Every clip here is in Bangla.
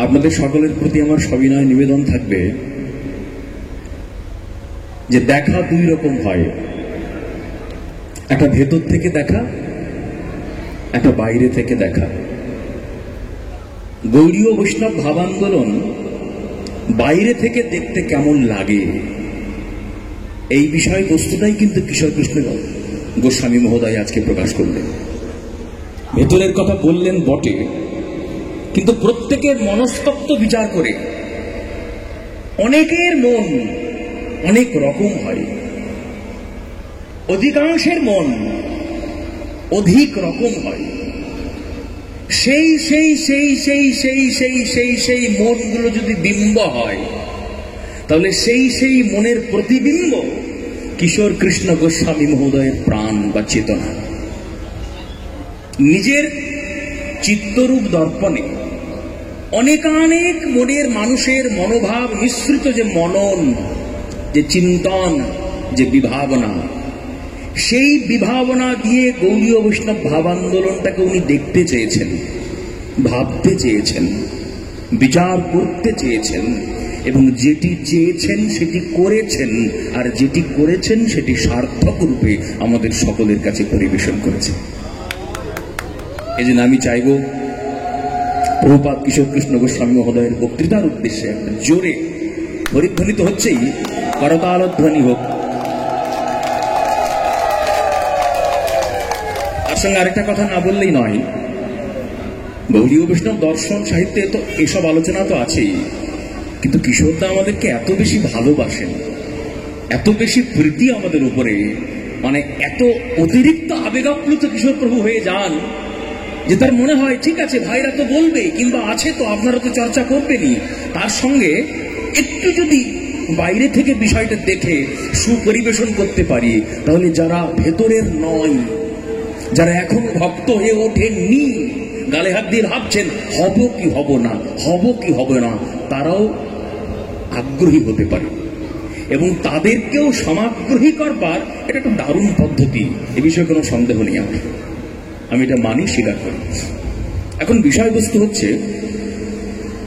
আপনাদের সকলের প্রতি আমার সবিনয় নিবেদন থাকবে যে দেখা দুই রকম হয়, একটা ভেতর থেকে দেখা, একটা বাইরে থেকে দেখা। গৌড়ীয় বৈষ্ণব ভাব আন্দোলন বাইরে থেকে দেখতে কেমন লাগে এই বিষয়বস্তুটাই কিন্তু কিশোর কৃষ্ণ গোস্বামী মহোদয় আজকে প্রকাশ করলেন। ভেতরের কথা বললেন বটে, কিন্তু প্রত্যেকের মনস্তত্ত্ব বিচার করে অনেকের মন অনেক রকম হয়, অধিকাংশের মন অধিক রকম হয়। সেই সেই সেই সেই সেই সেই সেই সেই মনগুলো যদি বিম্ব হয়, তাহলে সেই সেই মনের প্রতিবিম্ব কিশোর কৃষ্ণ গোস্বামী মহোদয়ের প্রাণ বা চেতনা। নিজের চিত্তরূপ দর্পণে অনেকানেক মনের মানুষের মনোভাব মিশ্রিত যে মনন, যে চিন্তন, যে বিভাবনা, সেই বিভাবনা দিয়ে গৌড়ীয় বৈষ্ণব ভাব আন্দোলনটাকে উনি দেখতে চেয়েছেন, ভাবতে চেয়েছেন, বিচার করতে চেয়েছেন, এবং যেটি চেয়েছেন সেটি করেছেন, আর যেটি করেছেন সেটি সার্থক রূপে আমাদের সকলের কাছে পরিবেশন করেছেন। এই জন্য আমি চাইব প্রভুপাদ কিশোর কৃষ্ণ গোস্বামী মহোদয়ের বক্তৃতার উদ্দেশ্যে একটা জোরে পরিধ্বনি তো হচ্ছেই, করতালধ্বনি হোক। তার সঙ্গে আরেকটা কথা না বললেই নয়, গৌড়ীয় বৈষ্ণব দর্শন সাহিত্যে তো এসব আলোচনা তো আছেই, কিন্তু কিশোরদা আমাদেরকে এত বেশি ভালোবাসেন, এত বেশি প্রীতি আমাদের উপরে, মানে এত অতিরিক্ত আবেগাপ্লুত কিশোর প্রভু হয়ে যান যে তার মনে হয় ঠিক আছে ভাইরা তো বলবে, কিংবা আছে তো আপনারা তো চর্চা করবেনই, তার সঙ্গে একটু যদি বাইরে থেকে বিষয়টা দেখে সুপরিবেশন করতে পারি, তাহলে যারা ভেতরের নয়, যারা এখন ভক্ত হয়ে ওঠেননি, গালে হাত দিয়ে ভাবছেন হব কি হব না, হব কি হবে না, তারাও আগ্রহী হতে পারে, এবং তাদেরকেও সমাগ্রহী করবার এটা একটা দারুণ পদ্ধতি, এ বিষয়ে কোনো সন্দেহ নেই। আমি এটা মানি, স্বীকার করি। এখন বিষয়বস্তু হচ্ছে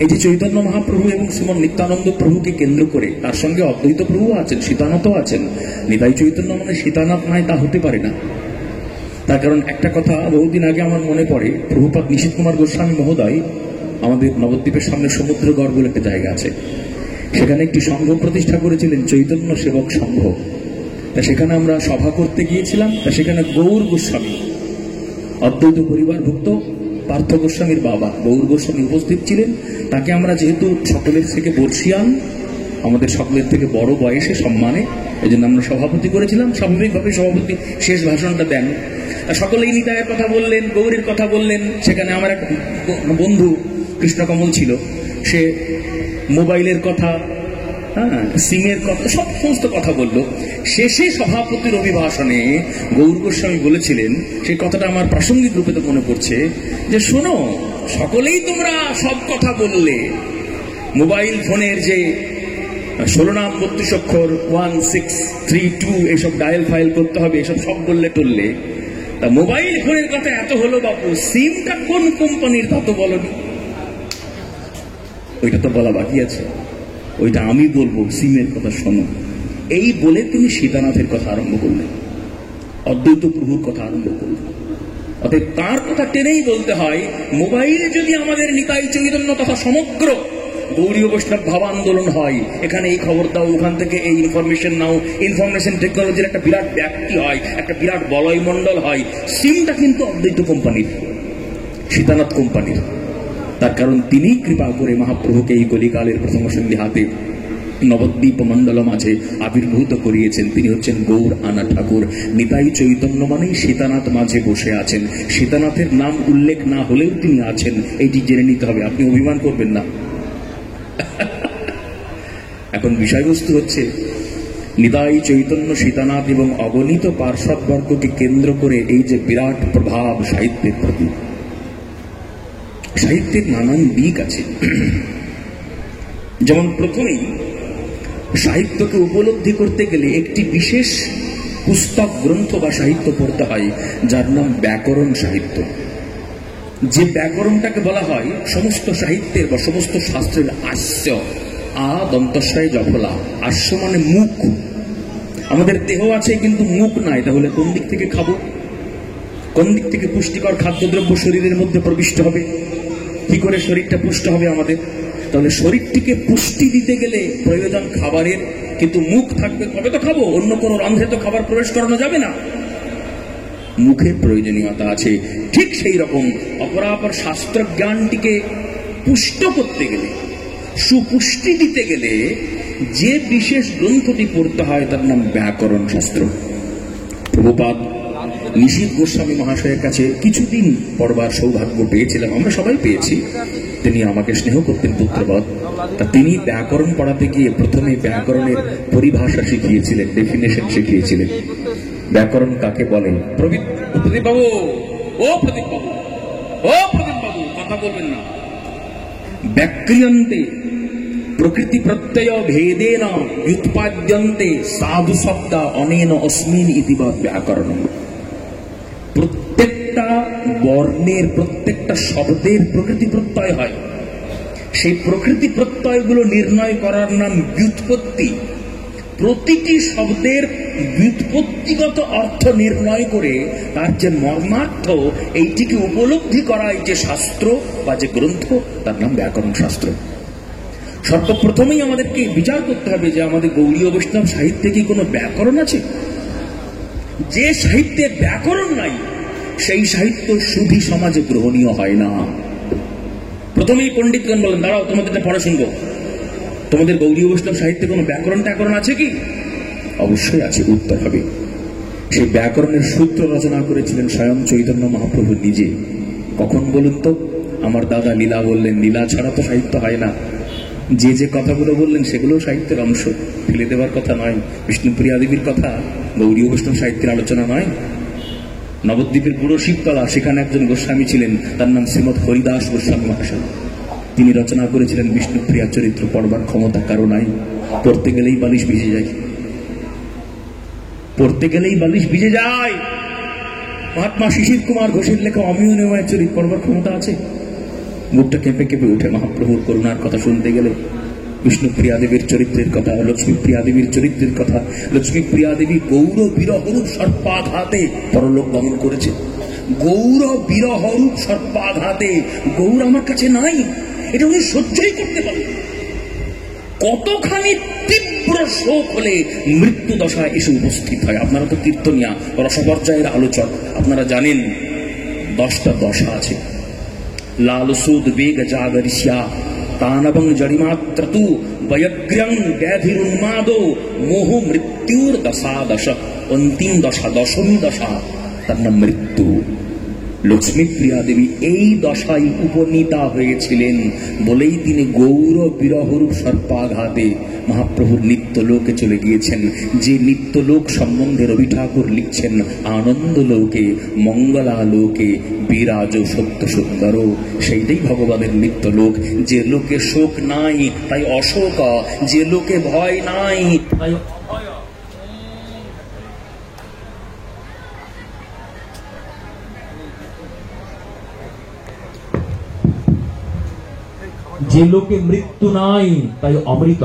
এই যে চৈতন্য মহাপ্রভু এবং শ্রীমন নিত্যানন্দ প্রভুকে কেন্দ্র করে, তার সঙ্গে অদ্বৈত প্রভু আছেন, সীতানাথও আছেন। নিতাই চৈতন্য মানে সীতানাথ নয় তা হতে পারে না। তার কারণ একটা কথা বহুদিন আগে আমার মনে পড়ে, প্রভুপাদ নিশীথ কুমার গোস্বামী মহোদয় আমাদের নবদ্বীপের সামনে সমুদ্রগড় বলে একটা জায়গা আছে, সেখানে একটি সংঘ প্রতিষ্ঠা করেছিলেন, চৈতন্য সেবক সংঘ। তা সেখানে আমরা সভা করতে গিয়েছিলাম। তা সেখানে গৌর গোস্বামী, অদ্বৈত পরিবারভুক্ত পার্থ গোস্বামীর বাবা গৌর গোস্বামী উপস্থিত ছিলেন। তাকে আমরা যেহেতু সকলের থেকে বর্ষিয়ান, আমাদের সকলের থেকে বড় বয়সে সম্মানে, এই জন্য আমরা সভাপতি করেছিলাম। স্বাভাবিকভাবে সভাপতি শেষ ভাষণটা দেন, সকলেই নিতায়ের কথা বললেন, গৌরীর কথা বললেন। সেখানে আমার এক বন্ধু কৃষ্ণকমল ছিল, সে মোবাইলের কথা, সিমের কথা, সমস্ত কথা বলল। শেষে সভাপতির অভিভাষণে গৌর গোস্বামী বলেছিলেন, সেই কথাটা আমার প্রাসঙ্গিক রূপে তো মনে পড়ছে, যে শোনো, সকলেই তোমরা সব কথা বললে, মোবাইল ফোনের যে 16 নাম 32 অক্ষর 1632 এইসব ডায়াল ফাইল করতে হবে, এসব সব বললে টললে, তা মোবাইল ফোনের কথা এত হলো বাপু, সিমটা কোন কোম্পানির তা তো বলনি। ওইটা তো বলা বাকি আছে, ওইটা আমি বলবো, সিমের কথা শোনো। এই বলে তিনি সীতানাথের কথা আরম্ভ করলেন, অদ্বৈত প্রভুর কথা আরম্ভ করলেন। অতএব তার কথা টেনেই বলতে হয়, মোবাইলে যদি আমাদের নিতাই চৈতন্য তথা সমগ্র গৌড়ীয় বৈষ্ণব ভাব আন্দোলন হয়, এখানে এই খবর দাও, ওখান থেকে এই ইনফরমেশন নাও, ইনফরমেশন টেকনোলজির একটা বিরাট ব্যাপ্তি হয়, একটা বিরাট বলয় মণ্ডল হয়। সিমটা কিন্তু অদ্বৈত কোম্পানির, সীতানাথ কোম্পানির। তার কারণ তিনি কৃপা করে মহাপ্রভুকে এই কলিকালের প্রথম সন্ধি হাতে নবদ্বীপ মণ্ডল মাঝে আবির্ভূত করিয়েছেন। তিনি হচ্ছেন গৌর আনা ঠাকুর। নিতাই চৈতন্য মানেই সীতানাথ মাঝে বসে আছেন। সীতানাথের নাম উল্লেখ না হলেও তিনি আছেন, এইটি জেনে নিতে হবে, আপনি অভিমান করবেন না। এখন বিষয়বস্তু হচ্ছে, নিতাই চৈতন্য, সীতানাথ এবং অগণিত পার্শ্বদবর্গকে কেন্দ্র করে এই যে বিরাট প্রভাব সাহিত্যের প্রতি, সাহিত্যের নানান দিক আছে। যেমন প্রথমেই সাহিত্যকে উপলব্ধি করতে গেলে একটি বিশেষ পুস্তক, গ্রন্থ বা সাহিত্য পড়তে হয়, যার নাম ব্যাকরণ সাহিত্য। যে ব্যাকরণটাকে বলা হয় সমস্ত সাহিত্যের বা সমস্ত শাস্ত্রের আস্য, আ দন্তস্বয় জফলা, আস্য মানে মুখ। আমাদের দেহ আছে কিন্তু মুখ নাই, তাহলে কোন দিক থেকে খাবো? কোন দিক থেকে পুষ্টিকর খাদ্যদ্রব্য শরীরের মধ্যে প্রবিষ্ট হবে? কি করে শরীরটা পুষ্ট হবে আমাদের? তাহলে শরীরটিকে পুষ্টি দিতে গেলে প্রয়োজন খাবারের, কিন্তু মুখ থাকবে তবে তো খাবো, অন্য কোনো রন্ধ্রে তো খাবার প্রবেশ করানো যাবে না। মুখের প্রয়োজনীয়তা আছে। ঠিক সেই রকম অপরাপর শাস্ত্র জ্ঞানটিকে পুষ্ট করতে গেলে, সুপুষ্টি দিতে গেলে যে বিশেষ গ্রন্থটি পড়তে হয় তার নাম ব্যাকরণ শাস্ত্র। প্রভুপাদ নিশীথ গোস্বামী মহাশয়ের কাছে কিছুদিন পড়বার সৌভাগ্য পেয়েছিলাম, আমরা সবাই পেয়েছি। তিনি আমাকে স্নেহ করতেন পুত্রবৎ। তা তিনি ব্যাকরণ পড়াতে গিয়ে প্রথমে ব্যাকরণের পরিভাষা শিখিয়েছিলেন, ডেফিনেশন শিখিয়েছিলেন। ব্যাকরণ কাকে বলে? প্রদীপ বাবু, ও প্রদীপ বাবু, ও প্রদীপ বাবু, কথা বলবেন না। ব্যাক্রিয়ন্তে প্রকৃতি প্রত্যয় ভেদেন উৎপাদ্যন্তে সাধু শব্দ অনেন অস্মিন ইতিবাদ ব্যাকরণ। প্রত্যেকটা বর্ণের, প্রত্যেকটা শব্দের প্রকৃতি প্রত্যয় হয়। সেই প্রকৃতি প্রত্যয়গুলো নির্ণয় করার নাম ব্যুৎপত্তি। প্রতিটি শব্দের ব্যুৎপত্তিগত অর্থ নির্ণয় করে তার যে মর্মার্থ, এইটিকে উপলব্ধি করাই যে শাস্ত্র বা যে গ্রন্থ, তার নাম ব্যাকরণ শাস্ত্র। সর্বপ্রথমেই আমাদেরকে বিচার করতে হবে যে আমাদের গৌড়ীয় বৈষ্ণব সাহিত্যে কি কোনো ব্যাকরণ আছে? যে সাহিত্যে ব্যাকরণ নাই সেই সাহিত্য সুধী সমাজে গ্রহণীয় হয় না। প্রথমেই পণ্ডিতগণ বলেন, দাঁড়াও তোমাদের পড়া শুনবো, তোমাদের গৌড়ীয় বৈষ্ণব সাহিত্যে কোনো ব্যাকরণ ট্যাকরণ আছে কি? অবশ্যই আছে। উত্তর হবে, সেই ব্যাকরণের সূত্র রচনা করেছিলেন স্বয়ং চৈতন্য মহাপ্রভু নিজে। কখন বলুন তো? আমার দাদা লীলা বললেন, লীলা ছাড়া তো সাহিত্য হয় না। যে যে কথাগুলো বললেন সেগুলো সাহিত্যের অংশ, ফেলে দেওয়ার কথা নয়। বিষ্ণুপ্রিয়া দেবীর কথা গৌড়ীয় বৈষ্ণব সাহিত্যের আলোচনা নয়। নবদ্বীপের বুড়ো শিবতলা, সেখানে একজন গোস্বামী ছিলেন, তার নাম শ্রীমৎ হরিদাস গোস্বামী মহাশয়। তিনি রচনা করেছিলেন বিষ্ণুপ্রিয়া চরিত্র। পড়বার ক্ষমতা কারো নাই, পড়তে গেলেই বালিশ ভিজে যায়, পড়তে গেলেই বালিশ ভিজে যায়। মহাত্মা শিশির কুমার ঘোষের লেখা অমিয় নেওয়ার চরিত্র পড়বার ক্ষমতা আছে? মুখটা কেঁপে কেঁপে উঠে মহাপ্রভুর করুণার কথা শুনতে গেলে। বিষ্ণুপ্রিয়া দেবীর চরিত্রের কথা, লক্ষ্মীপ্রিয়া দেবীর চরিত্রের কথা। লক্ষ্মীপ্রিয়া দেবী গৌর বিরহরূপ সর্পাঘাতে পরলোক গমন করেছে। গৌর বিরহরূপ সর্পাঘাতে, গৌর আমার কাছে নাই, এটা উনি সহ্যই করতে পারেন। কতখানি তীব্র শোক হলে মৃত্যু দশায় এসে উপস্থিত হয়। আপনারা তো কীর্তনিয়া, রসপর্যায়ের আলোচক, আপনারা জানেন 10টা দশা আছে। লালসুদ বেগ জাগরিষ্যা তানবং জড়িমাত্রতু বয়গ্র্যং ব্যাধিরুন্মাদো মোহ মৃত্যুর দশাদশ। অন্তিম দশা, দশমী দশা, তার নাম মৃত্যু। লক্ষ্মীপ্রিয়া দেবী এই দশায় উপনীতা হয়েছিলেন বলেই তিনি গৌর বিরহরূপ সর্পাঘাতে মহাপ্রভুর নিত্যলোকে চলে গিয়েছেন। যে নিত্যলোক সম্বন্ধে রবি ঠাকুর লিখছেন, আনন্দলোকে মঙ্গলালোকে বিরাজ সত্য সুন্দর, সেইটাই ভগবানের নিত্যলোক। যে লোকে শোক নাই তাই অশোক, যে লোকে ভয় নাই তাই অভয়। যে লোকে মৃত্যু নাই তাই অমৃত,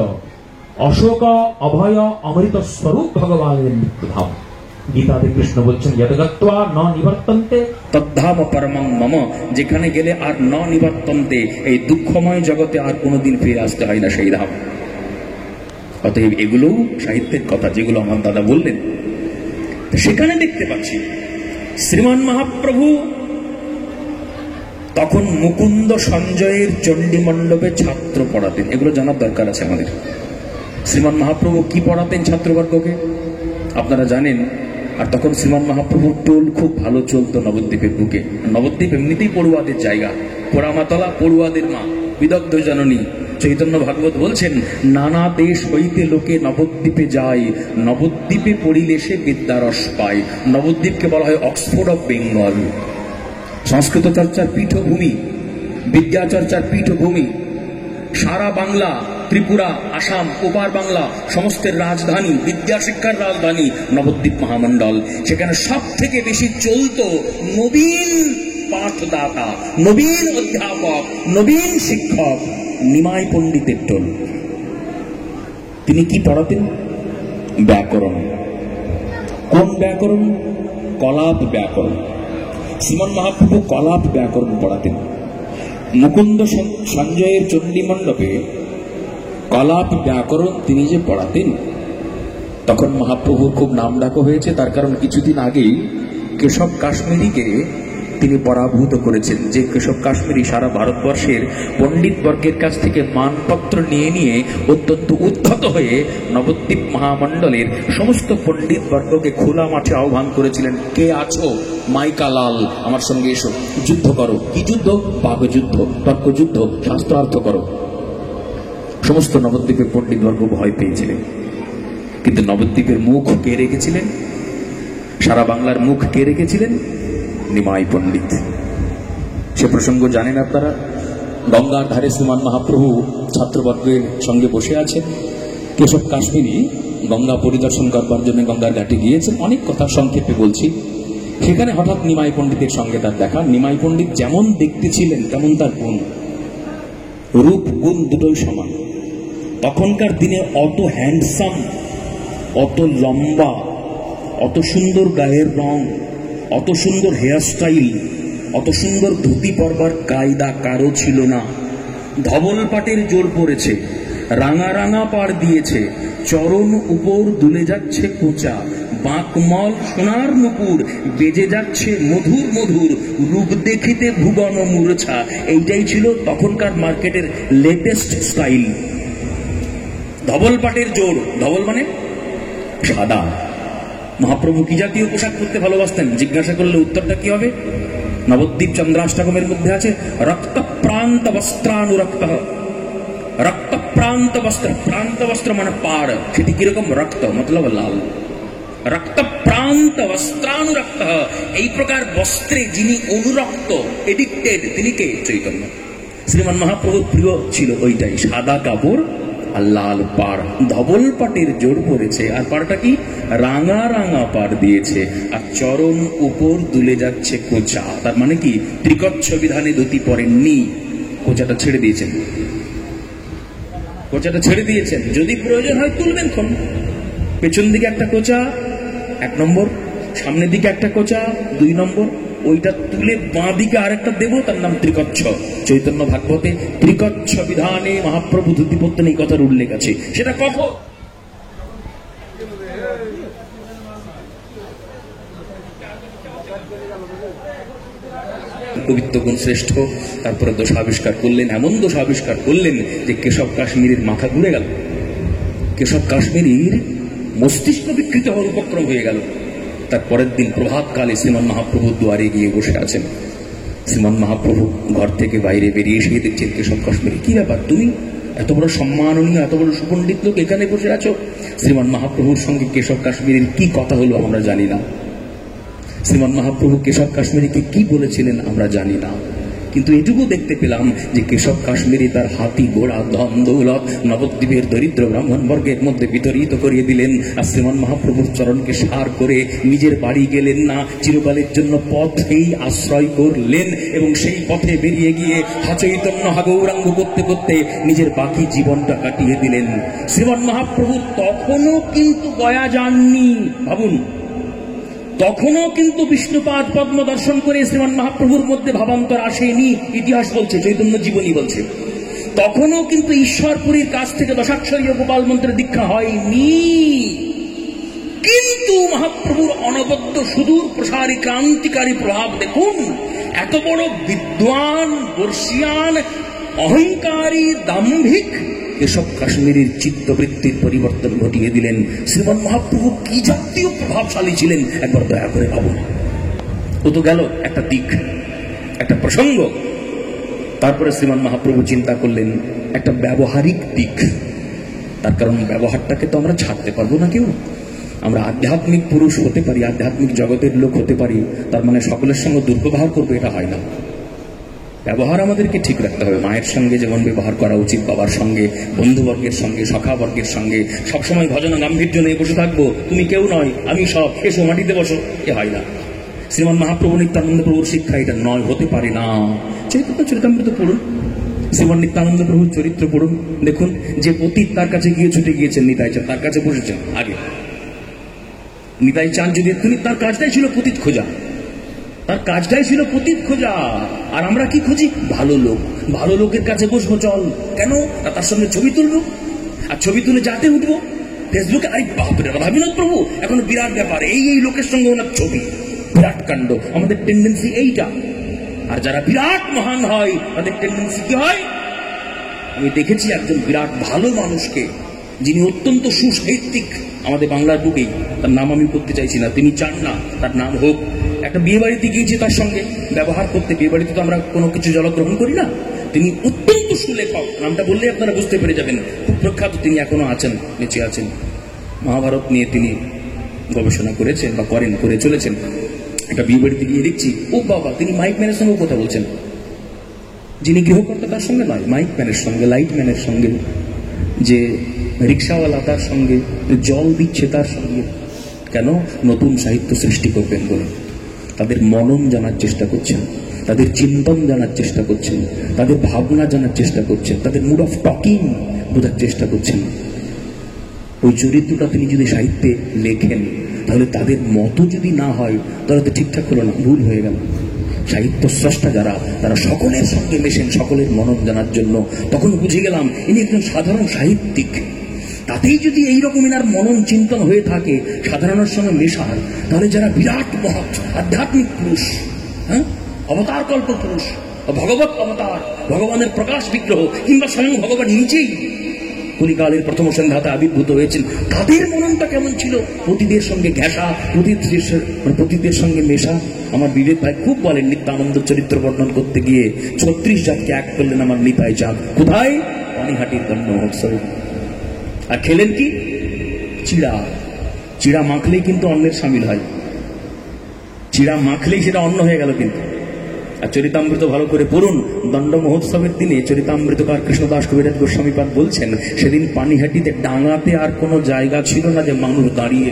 অশোক অভয় অমৃত স্বরূপ ভগবানের মৃত্যুধাম। গীতাতে কৃষ্ণ বলছেন, যদ্গত্বা ন নিবর্তন্তে তদ্ধাম পরমং মম। যেখানে গেলে আর ন নিবর্তন্তে, এই দুঃখময় জগতে আর কোনোদিন ফিরে আসতে হয় না, সেই ধাম। অতএব এগুলোও সাহিত্যের কথা, যেগুলো আমার দাদা বললেন। সেখানে দেখতে পাচ্ছি শ্রীমান মহাপ্রভু তখন মুকুন্দ সঞ্জয়ের চণ্ডী মণ্ডপে ছাত্র পড়াতেন। এগুলো জানার দরকার আছে আমাদের। শ্রীমান মহাপ্রভু কি পড়াতেন ছাত্রবর্গকে আপনারা জানেন। আর তখন শ্রীমান মহাপ্রভুর টোল খুব ভালো চলতো নবদ্বীপের বুকে। নবদ্বীপ এমনিতেই পড়ুয়াদের জায়গা, পোড়ামাতলা পড়ুয়াদের মা, বিদগ্ধ জননী। চৈতন্য ভাগবত বলছেন, নানা দেশ হইতে লোকে নবদ্বীপে যায়, নবদ্বীপে পড়িলে সে বিদ্যারস পায়। নবদ্বীপকে বলা হয় অক্সফোর্ড অফ বেঙ্গল। সংস্কৃত চর্চার পীঠভূমি, বিদ্যা চর্চার পীঠভূমি। সারা বাংলা, ত্রিপুরা, আসাম, ওপার বাংলা সমস্তের রাজধানী, বিদ্যা শিক্ষার রাজধানী নবদ্বীপ মহামণ্ডল। সেখানে সব থেকে বেশি চলত নবীন পাঠদাতা, নবীন অধ্যাপক, নবীন শিক্ষক নিমাই পণ্ডিতের টোল। তিনি কি পড়াতেন? ব্যাকরণ। কোন ব্যাকরণ? কলাপ ব্যাকরণ। শ্রীমন মহাপ্রভু কলাপ ব্যাকরণ পড়াতেন। মুকুন্দ সঞ্জয়ের চণ্ডী মণ্ডপে কলাপ ব্যাকরণ তিনি যে পড়াতেন, তখন মহাপ্রভুর খুব নামডাকও হয়েছে। তার কারণ কিছুদিন আগেই কেশব কাশ্মীরিকে তিনি পরাভূত করেছেন। যে কেশব কাশ্মীরি সারা ভারতবর্ষের পণ্ডিত বর্গের কাছ থেকে মানপত্র নিয়ে নিয়ে অত্যন্ত উদ্ধত হয়ে নবদ্বীপ মহামণ্ডলের সমস্ত পণ্ডিত বর্গকে খোলা মাঠে আহ্বান করেছিলেন, কে আছো মাইকালাল, আমার সঙ্গে এসো, যুদ্ধ করো। কি যুদ্ধ? বাগযুদ্ধ, তর্কযুদ্ধ, শাস্ত্রার্থ করো। সমস্ত নবদ্বীপের পণ্ডিত বর্গ ভয় পেয়েছিলেন, কিন্তু নবদ্বীপের মুখ কে রেখেছিলেন? সারা বাংলার মুখ কে রেখেছিলেন? নিমাই পণ্ডিত। সে প্রসঙ্গ জানেন আপনারা? গঙ্গার ধারে শ্রীমান মহাপ্রভু ছাত্রবর্গের সঙ্গে বসে আছেন। কেশব কাশ্মীরি গঙ্গা পরিদর্শন করবার জন্য গঙ্গার ঘাটে গিয়েছেন। অনেক কথা সংক্ষেপে বলছি। সেখানে হঠাৎ নিমাই পণ্ডিতের সঙ্গে তার দেখা। নিমাই পণ্ডিত যেমন দেখতে ছিলেন তেমন তার গুণ, রূপ গুণ দুটোই সমান। তখনকার দিনে অত হ্যান্ডসাম, অত লম্বা, অত সুন্দর গায়ের রং, অত সুন্দর হেয়ারস্টাইল, অত সুন্দর ধুতি পরবার কায়দা কারো ছিল না। ধবল পাটের জোর পড়েছে, রাঙা রাঙা পাড় দিয়েছে, চরণ উপর দুলে যাচ্ছে কোচা, বাঁকমল সোনার নুপুর বেজে যাচ্ছে মধুর মধুর, রূপ দেখিতে ভুবন মূর্ছা। এইটাই ছিল তখনকার মার্কেটের লেটেস্ট স্টাইল। ধবল পাটের জোর, ধবল মানে সাদা। মহাপ্রভু কি জাতীয় পোশাক পরতে ভালোবাসতেন? জিজ্ঞাসা করলে উত্তরটা কি হবে? নবদ্বীপ চন্দ্রাষ্টকমের মধ্যে আছে রক্ত প্রান্ত বস্ত্রানুরক্ত। রক্ত প্রান্ত বস্ত্র, প্রান্ত বস্ত্র মানে পাড়, সেটি কিরকম? রক্ত মতলব লাল। রক্ত প্রান্ত বস্ত্রানুরক্ত, এই প্রকার বস্ত্রে যিনি অনুরক্ত, এডিক্টেড, তিনি কে? চৈতন্য। শ্রীমান মহাপ্রভুর প্রিয় ছিল ওইটাই, সাদা কাপড় আর লাল পাড়। ধবল পাটের জোর পড়েছে, আর পাড়টা কি? রাঙা রাঙা পাড় দিয়েছে, আর চরণ উপর দুলে যাচ্ছে কোচা। তার মানে কি? ত্রিকচ্ছ বিধানে ধুতি পরেননি, কোচাটা ছেড়ে দিয়েছেন। কোচাটা ছেড়ে দিয়েছেন, যদি প্রয়োজন হয় তুলবেন খন। পেছন দিকে একটা কোচা 1 নম্বর, সামনের দিকে একটা কোচা 2 নম্বর, ওইটা তুলে বাঁ দিকে আরেকটা দেব, তার নাম ত্রিকচ্ছ। চৈতন্য ভাগবতে ত্রিকচ্ছ বিধানে মহাপ্রভু ধুতি পরতেন, এই কথার উল্লেখ আছে। সেটা কখন? কবিত্ব গুণ শ্রেষ্ঠ। তারপরে দোষ আবিষ্কার করলেন, এমন দোষ আবিষ্কার করলেন যে কেশব কাশ্মীরের মাথা ঘুরে গেল। কেশব কাশ্মীরের মস্তিষ্ক বিকৃত হওয়ার উপক্রম হয়ে গেল। তার পরের দিন প্রভাতকালে শ্রীমান মহাপ্রভুর দুয়ারে গিয়ে বসে আছেন। শ্রীমান মহাপ্রভু ঘর থেকে বাইরে বেরিয়ে এসে দেখছেন কেশব কাশ্মীরি। কি ব্যাপার, তুমি এত বড় সম্মাননীয়, এত বড় সুপণ্ডিত লোক এখানে বসে আছো? শ্রীমান মহাপ্রভুর সঙ্গে কেশব কাশ্মীরের কি কথা হলো আমরা জানি না। শ্রীমান মহাপ্রভু কেশব কাশ্মীরিকে কি বলেছিলেন আমরা জানি না, কিন্তু এটুকু দেখতে পেলাম যে কেশব কাশ্মীরি তার হাতি ঘোড়া ধন দৌলত নবদ্বীপের দরিদ্র ব্রাহ্মণ বর্গের মধ্যে বিতরিত করিয়ে দিলেন। আর শ্রীমান মহাপ্রভুর চরণকে সার করে নিজের বাড়ি গেলেন না, চিরকালের জন্য পথেই আশ্রয় করলেন, এবং সেই পথে বেরিয়ে গিয়ে চৈতন্য গৌরাঙ্গ করতে করতে নিজের বাকি জীবনটা কাটিয়ে দিলেন। শ্রীমান মহাপ্রভু তখনও কিন্তু গয়া যাননি। ভাবুন, তখনও কিন্তু বিষ্ণুপাদ পদ্ম দর্শন করে শ্রীমান মহাপ্রভুর মধ্যে ভাবান্তর আসেনি। ইতিহাস বলছে, চৈতন্য জীবনী বলছে, তখনও কিন্তু ঈশ্বরপুরীর কাছ থেকে দশাক্ষরীয় গোপাল মন্ত্রের দীক্ষা হয়নি। কিন্তু মহাপ্রভুর অনবদ্য সুদূর প্রসারী ক্রান্তিকারী প্রভাব দেখুন। এত বড় বিদ্বান, বর্ষিয়ান, অহংকারী, দাম্ভিক কেশব কাশ্মীরের চিত্তবৃত্তির পরিবর্তন ঘটিয়ে দিলেন। শ্রীমান মহাপ্রভু কি জাতীয় প্রভাবশালী ছিলেন একবার দয়া করে ভাবুন। ও তো গেল একটা দিক, একটা প্রসঙ্গ। তারপরে শ্রীমান মহাপ্রভু চিন্তা করলেন একটা ব্যবহারিক দিক। তার কারণ ব্যবহারটাকে তো আমরা ছাড়তে পারবো না কেউ। আমরা আধ্যাত্মিক পুরুষ হতে পারি, আধ্যাত্মিক জগতের লোক হতে পারি, তার মানে সকলের সঙ্গে দুর্ব্যবহার করবো, এটা হয় না। ব্যবহার আমাদেরকে ঠিক রাখতে হবে। মায়ের সঙ্গে যেমন ব্যবহার করা উচিত, বাবার সঙ্গে, বন্ধুবর্গের সঙ্গে, সখাবর্গের সঙ্গে সবসময় ভজন গাম্ভীর্য নিয়ে বসে থাকবো, তুমি কেউ নয় আমি সব, এসো মাটিতে বসো, এ হয় না। শ্রীমান মহাপ্রভু নিত্যানন্দ প্রভুর শিক্ষা এটা নয়, হতে পারে না। চরিতামৃত পড়ুন, শ্রীমান নিত্যানন্দ প্রভুর চরিত্র পড়ুন, দেখুন যে পতীত তার কাছে গিয়ে ছুটে গিয়েছেন নিতাই চাঁদ, তার কাছে বসেছেন আগে। নিতাই চাঁদ যদি তিনি, তার কাজটাই ছিল পতীত খোঁজা, তার কাজটাই ছিল পতীত খোঁজা। আর আমরা কি খুঁজি? ভালো লোক। ভালো লোকের কাছে বসবো, চল কেন? তার সঙ্গে ছবি তুলবো, আর ছবি তুলে যাতে উঠবো ফেসবুকে। আরে বাপরে, রাধাবিনোদ প্রভু এখন বিরাট ব্যাপার, এই এই লোকের সঙ্গে ওনার ছবি, বিরাট কাণ্ড। আমাদের টেন্ডেন্সি এইটা। আর যারা বিরাট মহান হয় তাদের টেন্ডেন্সি কি হয়? আমি দেখেছি একজন বিরাট ভালো মানুষকে, যিনি অত্যন্ত সুসাহিত্যিক আমাদের বাংলার বুকেই, তার নাম আমি করতে চাইছি না, তিনি চান না তার নাম হোক। একটা বিয়ে বাড়িতে গিয়েছি তার সঙ্গে ব্যবহার করতে, বিয়ে বাড়িতে তো আমরা কোনো কিছু জলগ্রহণ করি না। তিনি অত্যন্ত সুলেখক, নামটা বললে আপনারা বুঝতে পেরে যাবেন, খুব প্রখ্যাত। তিনি এখনো আছেন, বেঁচে আছেন। মহাভারত নিয়ে তিনি গবেষণা করেছেন বা করে চলেছেন। একটা বিয়ে বাড়িতে গিয়ে দেখছি, ও বাবা, তিনি মাইক ম্যানের সঙ্গে কথা বলছেন। যিনি গৃহকর্তা তার সঙ্গে নয়, মাইক ম্যানের সঙ্গে, লাইট ম্যানের সঙ্গে, যে রিক্সাওয়ালা তার সঙ্গে, জল দিচ্ছে তার সঙ্গে। কেন? নতুন সাহিত্য সৃষ্টি করবেন বলে। তাদের মনন জানার চেষ্টা করছেন, তাদের চিন্তন জানার চেষ্টা করছেন, তাদের ভাবনা জানার চেষ্টা করছেন, তাদের মুড অফ টকিং বোঝার চেষ্টা করছেন। ওই চরিত্রটা তিনি যদি সাহিত্যে লেখেন, তাহলে তাদের মতো যদি না হয় তাহলে তো ঠিকঠাক হলো না, ভুল হয়ে গেল। সাহিত্য স্রষ্টা যারা, তারা সকলের সঙ্গে মেশেন সকলের মনন জানার জন্য। তখন বুঝে গেলাম ইনি একজন সাধারণ সাহিত্যিক। তাতেই যদি এইরকম এনার মনন চিন্তন হয়ে থাকে সাধারণের সঙ্গে মেশার, তাহলে যারা বিরাট মহৎ আধ্যাত্মিক পুরুষ, হ্যাঁ, অবতার কল্প পুরুষ, ভগবত অবতার, ভগবানের প্রকাশ বিগ্রহ, কিংবা স্বয়ং ভগবান নিজেই কলিকালের প্রথম সন্ধ্যাতে আবির্ভূত হয়েছেন, তাদের মননটা কেমন ছিল? পতিদের সঙ্গে ঘেঁষা, পতিদের সঙ্গে মেশা। আমার বিবেক ভাই খুব বলেন, নিত্যানন্দ চরিত্র বর্ণন করতে গিয়ে 36 জাতকে এক করলেন আমার নিতাই চাঁদ। কোথায়? পানিহাটির বন্য মহোৎসবে। আর খেলেন কি? চিড়া। চিড়া মাখলেই কিন্তু অন্নের সামিল হয়, চিড়া মাখলেই সেটা অন্ন হয়ে গেল কিন্তু। আর চরিতামৃত ভালো করে পড়ুন। দণ্ড মহোৎসবের দিনে চরিতামৃতকার কৃষ্ণদাস কবিরাজ গোস্বামীপাদ বলছেন, সেদিন পানিহাটিতে ডাঙাতে আর কোনো জায়গা ছিল না যে মানুষ দাঁড়িয়ে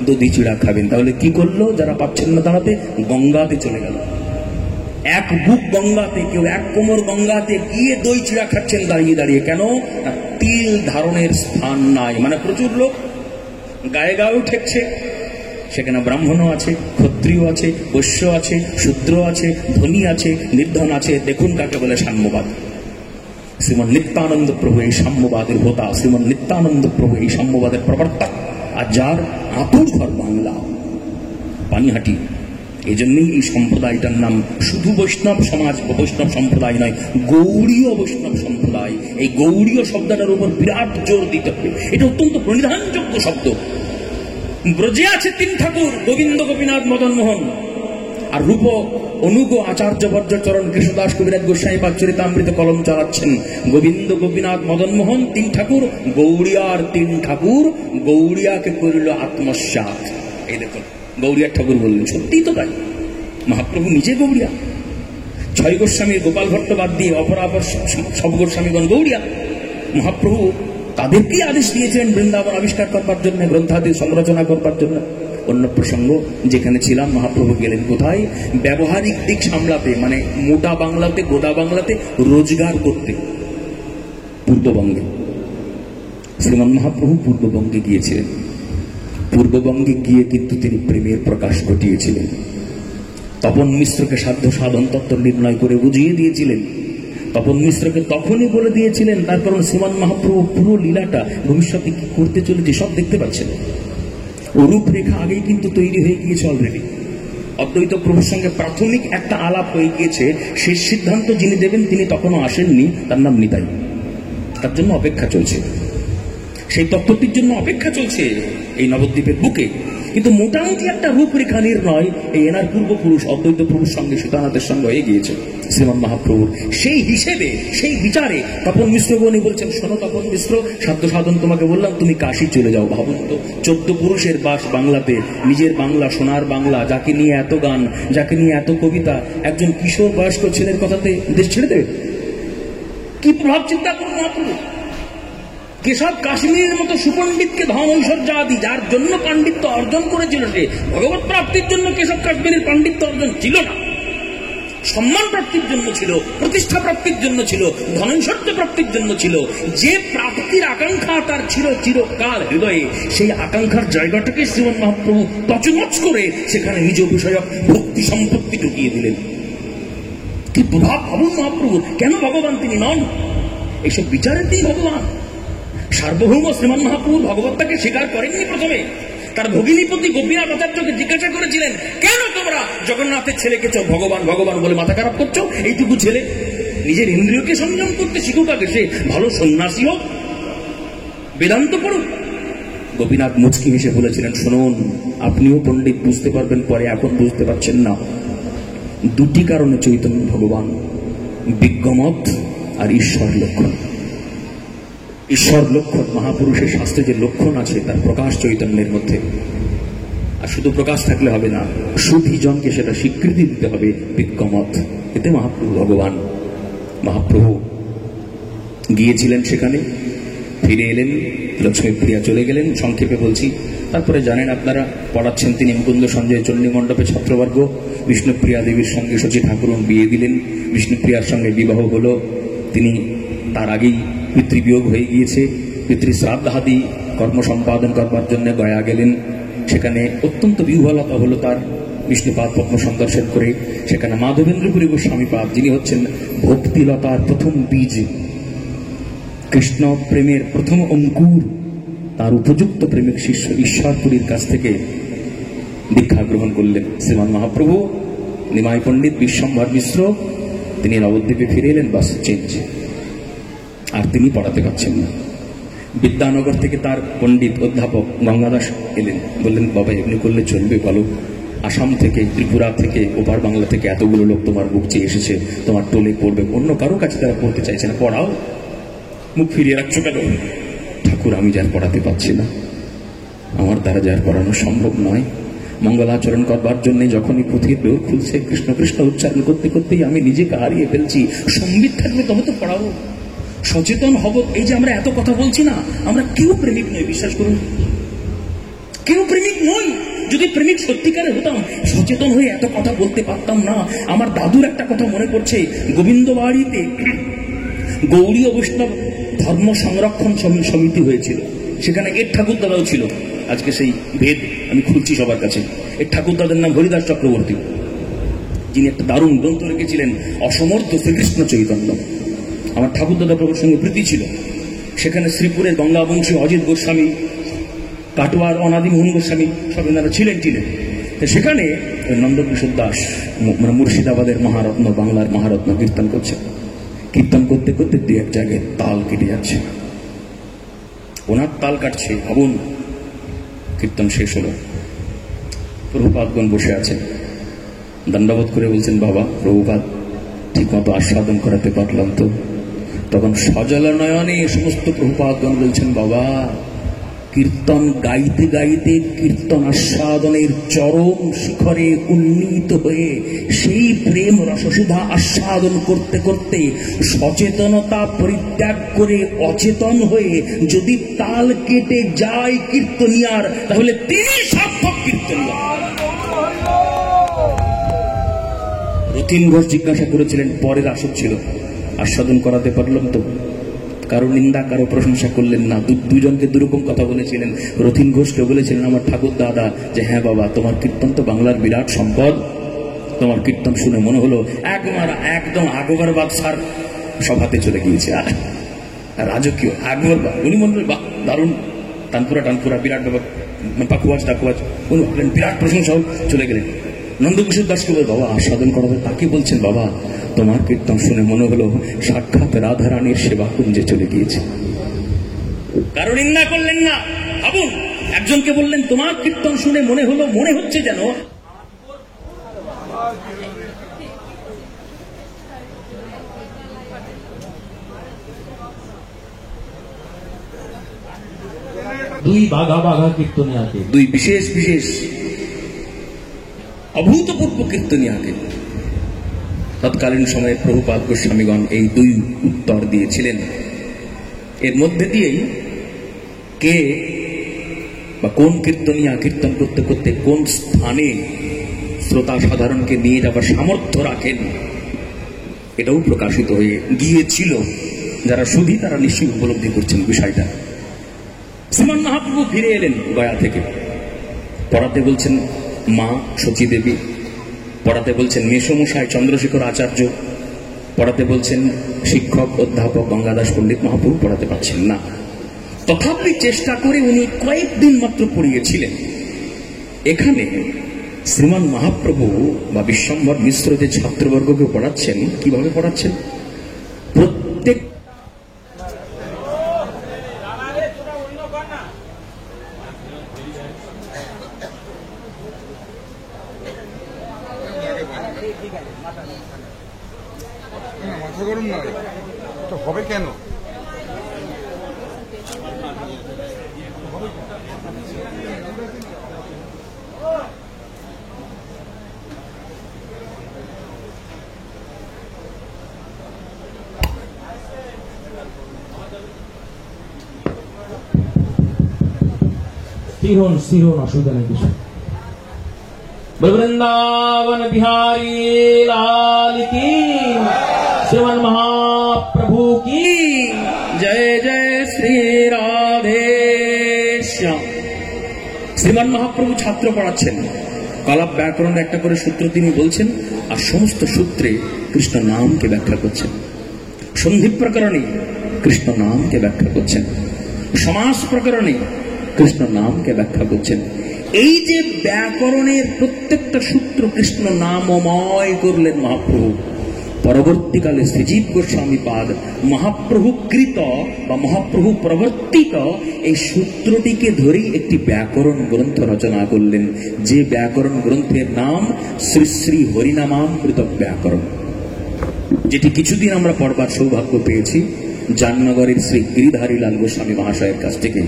দধি চিড়া খাবেন। তাহলে কি করলো? যারা পাচ্ছেন না দাঁড়াতে, গঙ্গাতে চলে গেল। এক বুক গঙ্গাতে, কেউ এক কোমর গঙ্গাতে গিয়ে দই চিড়া খাচ্ছেন দাঁড়িয়ে দাঁড়িয়ে। কেন? তিল ধারণের স্থান নাই, মানে প্রচুর লোক গায়ে গায়েও ঠেকছে। সেখানে ব্রাহ্মণও আছে, ক্ষত্রিয় আছে, বৈশ্য আছে, শূদ্র আছে, ধনী আছে, নির্ধন আছে। দেখুন কাকে বলে সাম্যবাদ। শ্রীমন নিত্যানন্দ প্রভু এই সাম্যবাদের হোতা, শ্রীমন নিত্যানন্দ প্রভু এই সাম্যবাদের প্রবর্তক। আর যার আতুর ঘর বাংলা, পানিহাটি। এই জন্যই এই সম্প্রদায়টার নাম শুধু বৈষ্ণব সমাজ, বৈষ্ণব সম্প্রদায় নয়, গৌড়ীয় বৈষ্ণব সম্প্রদায়। এই গৌড়ীয় শব্দটার উপর বিরাট জোর দিতে হবে, এটা অত্যন্ত প্রণিধানযোগ্য শব্দ। ব্রজে আছে 3 ঠাকুর, গোবিন্দ, গোপীনাথ, মদন মোহন। আর রূপ অনুগ আচার্য বজ্রচরণ কৃষ্ণদাস কবিরাজ গোস্বামী পাদ চরিতামৃত কলম চালাচ্ছেন। গোবিন্দ, গোপীনাথ, মদন মোহন 3 ঠাকুর, গৌড়িয়ার 3 ঠাকুর। গৌড়িয়াকে করিল আত্মসাৎ। এই দেখুন, গৌড়িয়ার ঠাকুর বললেন, সত্যিই তো তাই। মহাপ্রভু নিজে গৌড়িয়া। 6 গোস্বামীর গোপাল ভট্ট বাদ দিয়ে অপরাপর সব গোস্বামীগণ গৌড়িয়া। মহাপ্রভু তাদেরকেই আদেশ দিয়েছিলেন বৃন্দাবন আবিষ্কার করবার জন্য, গ্রন্থাদি সংরচনা করবার জন্য। অন্য প্রসঙ্গ, যেখানে ছিলাম, মহাপ্রভু গেলেন কোথায়? ব্যবহারিক দিক সামলাতে, মানে মোটা বাংলাতে, গোটা বাংলাতে রোজগার করতে পূর্ববঙ্গে। শ্রীমান মহাপ্রভু পূর্ববঙ্গে গিয়েছিলেন। পূর্ববঙ্গে গিয়ে কিন্তু তিনি প্রেমের প্রকাশ ঘটিয়েছিলেন। তপন মিশ্রকে সাধ্য সাধন তত্ত্ব নির্ণয় করে বুঝিয়ে দিয়েছিলেন। তপন মিশ্রকে তখনই বলে দিয়েছিলেন, তার কারণ শ্রীমান মহাপ্রভু পুরো লীলাটা ভবিষ্যতে কি করতে চলেছে সব দেখতে পাচ্ছেন। রূপরেখা আগেই কিন্তু তৈরি হয়ে গিয়েছে অলরেডি। অদ্বৈত প্রভুর সঙ্গে প্রাথমিক একটা আলাপ হয়ে গিয়েছে। শেষ সিদ্ধান্ত যিনি দেবেন তিনি তখনও আসেননি, তার নাম নিতাই। তার জন্য অপেক্ষা চলছে, সেই তত্ত্বটির জন্য অপেক্ষা চলছে এই নবদ্বীপের বুকে। কিন্তু মোটামুটি একটা রূপরেখা নির্ণয় এই এনার পূর্বপুরুষ অদ্বৈত প্রভুর সঙ্গে সীতানাথের সঙ্গে হয়ে গিয়েছে শ্রীমান মহাপ্রভুর। সেই হিসেবে, সেই বিচারে তপন মিশ্রগণই বলছেন, শোনো তপন মিশ্র, সাধ্য সাধন তোমাকে বললাম, তুমি কাশী চলে যাও। ভাবুন তো, 14 পুরুষের বাস বাংলাতে, নিজের বাংলা, সোনার বাংলা, যাকে নিয়ে এত গান, যাকে নিয়ে এত কবিতা, একজন কিশোর বয়স্ক ছেলের কথাতে দেশ ছেড়ে দেবে? কি প্রভাব চিন্তা করুন মহাপ্রভু। কেশব কাশ্মীরের মতো সুপণ্ডিতকে ধন ঐশ্বর্য আদি যার জন্য পাণ্ডিত্য অর্জন করেছিল, সে ভগবত প্রাপ্তির জন্য কেশব কাশ্মীরের পাণ্ডিত্য অর্জন ছিল না। সম্মান প্রাপ্তির জন্য ছিল, প্রতিষ্ঠা প্রাপ্তির জন্য ছিল, ধনৈশ্বর্য প্রাপ্তির জন্য ছিল। যে প্রাপ্তির আকাঙ্ক্ষা তার ছিল চিরকাল হৃদয়ে, সেই আকাঙ্ক্ষার জায়গাটাকে শ্রীমন মহাপ্রভু তছনছ করে সেখানে নিজ বিষয়ক ভক্তি সম্পত্তি ঢুকিয়ে দিলেন। কি প্রভাব ভাবুন মহাপ্রভু, কেন ভগবান তিনি নন? এইসব বিচারেতেই ভগবান। সার্বভৌম শ্রীমান মহাপ্রভু ভগবত্তাকে স্বীকার করেননি। প্রথমে তার ভগিনীপতি গোপীনাথ আচার্যকে জিজ্ঞাসা করেছিলেন, কেন তোমরা জগন্নাথের ছেলেকে ভগবান ভগবান বলে মাথা খারাপ করছো? এইটুকু ছেলে নিজের ইন্দ্রিয়কে সংযম করতে শিখুক, আগে সে ভালো সন্ন্যাসী হোক, বেদান্ত পড়ুক। গোপীনাথ মুচকি হেসে বলেছিলেন, শুনুন, আপনিও পণ্ডিত, বুঝতে পারবেন পরে, এখন বুঝতে পারছেন না। দুটি কারণে চৈতন্য ভগবান, বিজ্ঞমত আর ঈশ্বর লক্ষণ। ঈশ্বর লক্ষণ, মহাপুরুষের শাস্ত্রে যে লক্ষণ আছে তার প্রকাশ চৈতন্যের মধ্যে। আর শুধু প্রকাশ থাকলে হবে না, সুধীজনকে সেটা স্বীকৃতি দিতে হবে, বিজ্ঞমত। এতে মহাপ্রভু ভগবান। মহাপ্রভু গিয়েছিলেন সেখানে, ফিরে এলেন, লক্ষ্মীপ্রিয়া চলে গেলেন, সংক্ষেপে বলছি। তারপরে জানেন আপনারা, পড়াচ্ছেন তিনি মুকুন্দ সঞ্জয় চণ্ডী মণ্ডপে ছাত্রবর্গ। বিষ্ণুপ্রিয়া দেবীর সঙ্গে শচী ঠাকুরন বিয়ে দিলেন, বিষ্ণুপ্রিয়ার সঙ্গে বিবাহ হলো। তিনি তার আগেই পিতৃবিয়োগ হয়ে গিয়েছে, পিতৃশ্রাদ্ধাদি কর্ম সম্পাদন করবার জন্য গয়া গেলেন। সেখানে অত্যন্ত বিহ্বলতা হলো তার, বিষ্ণুপাদ পদ্ম সন্দর্শন করে। সেখানে মাধবেন্দ্রপুরী গোস্বামীপাদ, যিনি হচ্ছেন ভক্তিলতার প্রথম বীজ, কৃষ্ণ প্রেমের প্রথম অঙ্কুর, তার উপযুক্ত প্রেমিক শিষ্য ঈশ্বরপুরীর কাছ থেকে দীক্ষা গ্রহণ করলেন শ্রীমান মহাপ্রভু। নিমাই পণ্ডিত বিশ্বম্ভর মিশ্র, তিনি নবদ্বীপে ফিরে এলেন, বাস চেঞ্জ। আর তিনি পড়াতে পারছেন না। বিদ্যানগর থেকে তার পণ্ডিত অধ্যাপক গঙ্গাদাস এলেন, বললেন, বাবা এমনি করলে চলবে বলো? আসাম থেকে, ত্রিপুরা থেকে, ওপার বাংলা থেকে এতগুলো লোক তোমার বুক চেয়ে এসেছে, তোমার টোলে পড়বে, অন্য কারো কাছে তারা পড়তে চাইছে না, পড়াও। মুখ ফিরিয়ে রাখছো কেন? ঠাকুর, আমি যার পড়াতে পারছি না, আমার দ্বারা যার পড়ানো সম্ভব নয়। মঙ্গলাচরণ করবার জন্য যখনই পুঁথির ডোর খুলছে, কৃষ্ণ কৃষ্ণ উচ্চারণ করতে করতেই আমি নিজেকে হারিয়ে ফেলছি। সঙ্গীত থাকবে তবে তো পড়াবো, সচেতন হব। এই যে আমরা এত কথা বলছি না, আমরা কেউ প্রেমিক নই, বিশ্বাস করুন, কেউ প্রেমিক নই। যদি প্রেমিক সত্যিকারে হতাম, সচেতন হয়ে এত কথা বলতে পারতাম না। আমার দাদুর একটা কথা মনে পড়ছে, গোবিন্দবাড়িতে গৌড়ীয় বৈষ্ণব ধর্ম সংরক্ষণ সমিতি হয়েছিল, সেখানে এর ঠাকুরদাদাও ছিল। আজকে সেই ভেদ আমি খুলছি সবার কাছে। এর ঠাকুরদাদের নাম হরিদাস চক্রবর্তী, যিনি একটা দারুণ গ্রন্থ লিখেছিলেন, অসমর্থ শ্রীকৃষ্ণ চৈতন্য। আমার ঠাকুরদাদা প্রভুর সঙ্গে প্রীতি ছিল। সেখানে শ্রীপুরের গঙ্গাবংশী অজিত গোস্বামী, কাটোয়ার অনাদি মোহন গোস্বামী, সব এনারা ছিলেন। তো সেখানে নন্দকিশোর দাস, মানে মুর্শিদাবাদের মহারত্ন, বাংলার মহারত্ন, কীর্তন করছে। কীর্তন করতে করতে দু এক জায়গায় তাল কেটে যাচ্ছে, ওনার তাল কাটছে। ভাবুন, কীর্তন শেষ হলো, প্রভুপাদগণ বসে আছেন, দণ্ডবোধ করে বলছেন, বাবা প্রভুপাদ, ঠিক মতো আস্বাদন করাতে পারলাম তো? তখন সজল নয়নে সমস্ত প্রভুপাদগণ বলছেন, বাবা, কীর্তন গাইতে গাইতে কীর্তন আস্বাদনের চরম শিখরে উন্নীত হয়ে সেই প্রেম রসসুধা আস্বাদন করতে করতে সচেতনতা পরিত্যাগ করে অচেতন হয়ে যদি তাল কেটে যায় কীর্তনিয়ার, তাহলে তিনি সার্থক কীর্তনিয়া। রথীন ঘোষ জিজ্ঞাসা করেছিলেন, পরের আসর ছিল, আস্বাদন করাতে পারলাম তো? কারো নিন্দা, কারো প্রশংসা করলেন না। দুজনকে দুরকম কথা বলেছিলেন। রথীন ঘোষকে বলেছিলেন, আমার ঠাকুর দাদা, যে হ্যাঁ বাবা, তোমার কীর্তন তো বাংলার বিরাট সম্পদ, তোমার কীর্তন শুনে মনে হলো একদম আকবর বাদশার সভাতে চলে গিয়েছে। রাজকীয় আকবর বা উনি মনে হলেন, বাহ দারুণ, টানপুরা বিরাট ব্যাপার, পাকুয়াজ টাকুয়াজ, উনি ভাবলেন বিরাট প্রশংসা, চলে গেলেন। নন্দকিশোর দাসকে বলে, বাবা আস্বাদন করাবে? তাকে বলছেন, বাবা তোমার কীর্তন শুনে মনে হলো সাক্ষাৎ রাধারানীর সেবা কুঞ্জে চলে গিয়েছে। কারো নিন্দা করলেন না। ভাবুন, একজনকে বললেন, তোমার কীর্তন শুনে মনে হচ্ছে যেন দুই বাঘা কীর্তনিয়াকে, দুই বিশেষ অভূতপূর্ব কীর্তনিয়াকে তৎকালীন সময়ে প্রভুপাদ গোস্বামীগণ এই দুই উত্তর দিয়েছিলেন। এর মধ্যে দিয়েই কে বা কোন কীর্তনিয়া কীর্তন করতে করতে কোন স্থানে শ্রোতা সাধারণকে নিয়ে যাবার সামর্থ্য রাখেন, এটাও প্রকাশিত হয়ে গিয়েছিল। যারা শুধু তারা নিশ্চয়ই উপলব্ধি করছেন বিষয়টা। শ্রীমান মহাপ্রভু ফিরে এলেন গয়া থেকে। পড়াতে বলছেন মা শচী দেবী, পড়াতে বলছেন মেসমশাই চন্দ্রশেখর আচার্য, পড়াতে বলছেন শিক্ষক অধ্যাপক গঙ্গাদাস পণ্ডিত। মহাপ্রভু পড়াতে পারছেন না, তথাপি চেষ্টা করে উনি কয়েকদিন মাত্র পড়িয়েছিলেন। এখানে শ্রীমান মহাপ্রভু বা বিশ্বম্ভর মিশ্র যে ছাত্রবর্গকে পড়াচ্ছেন, কিভাবে পড়াচ্ছেন? প্রত্যেক মাথা গরম নয় তো হবে কেন? স্থির হন, অসুবিধা নেই কিছু। বৃন্দাবন বিহারী লাল কি, শ্রীমান মহাপ্রভু কি জয় জয় শ্রী রাধে শ্যাম। শ্রীমান মহাপ্রভু ছাত্র পড়াচ্ছেন, কলাপ ব্যাকরণ একটা করে সূত্র তিনি বলছেন, আর সমস্ত সূত্রে কৃষ্ণ নামকে ব্যাখ্যা করছেন। সন্ধি প্রকরণে কৃষ্ণ নামকে ব্যাখ্যা করছেন, সমাস প্রকরণে কৃষ্ণ নামকে ব্যাখ্যা করছেন। এই যে ব্যাকরণের প্রত্যেকটা সূত্র কৃষ্ণ নামময় করলেন মহাপ্রভু। পরবর্তীকালে শ্রীজীব গোস্বামী পাদ মহাপ্রভু কৃত বা মহাপ্রভু প্রবর্তিত এই সূত্রটিকে ধরেই একটি ব্যাকরণ গ্রন্থ রচনা করলেন, যে ব্যাকরণ গ্রন্থের নাম শ্রী শ্রী হরিনামামৃত ব্যাকরণ, যেটি কিছুদিন আমরা পড়বার সৌভাগ্য পেয়েছি জামনগরের শ্রী গিরিধারী লাল গোস্বামী মহাশয়ের কাছ থেকে।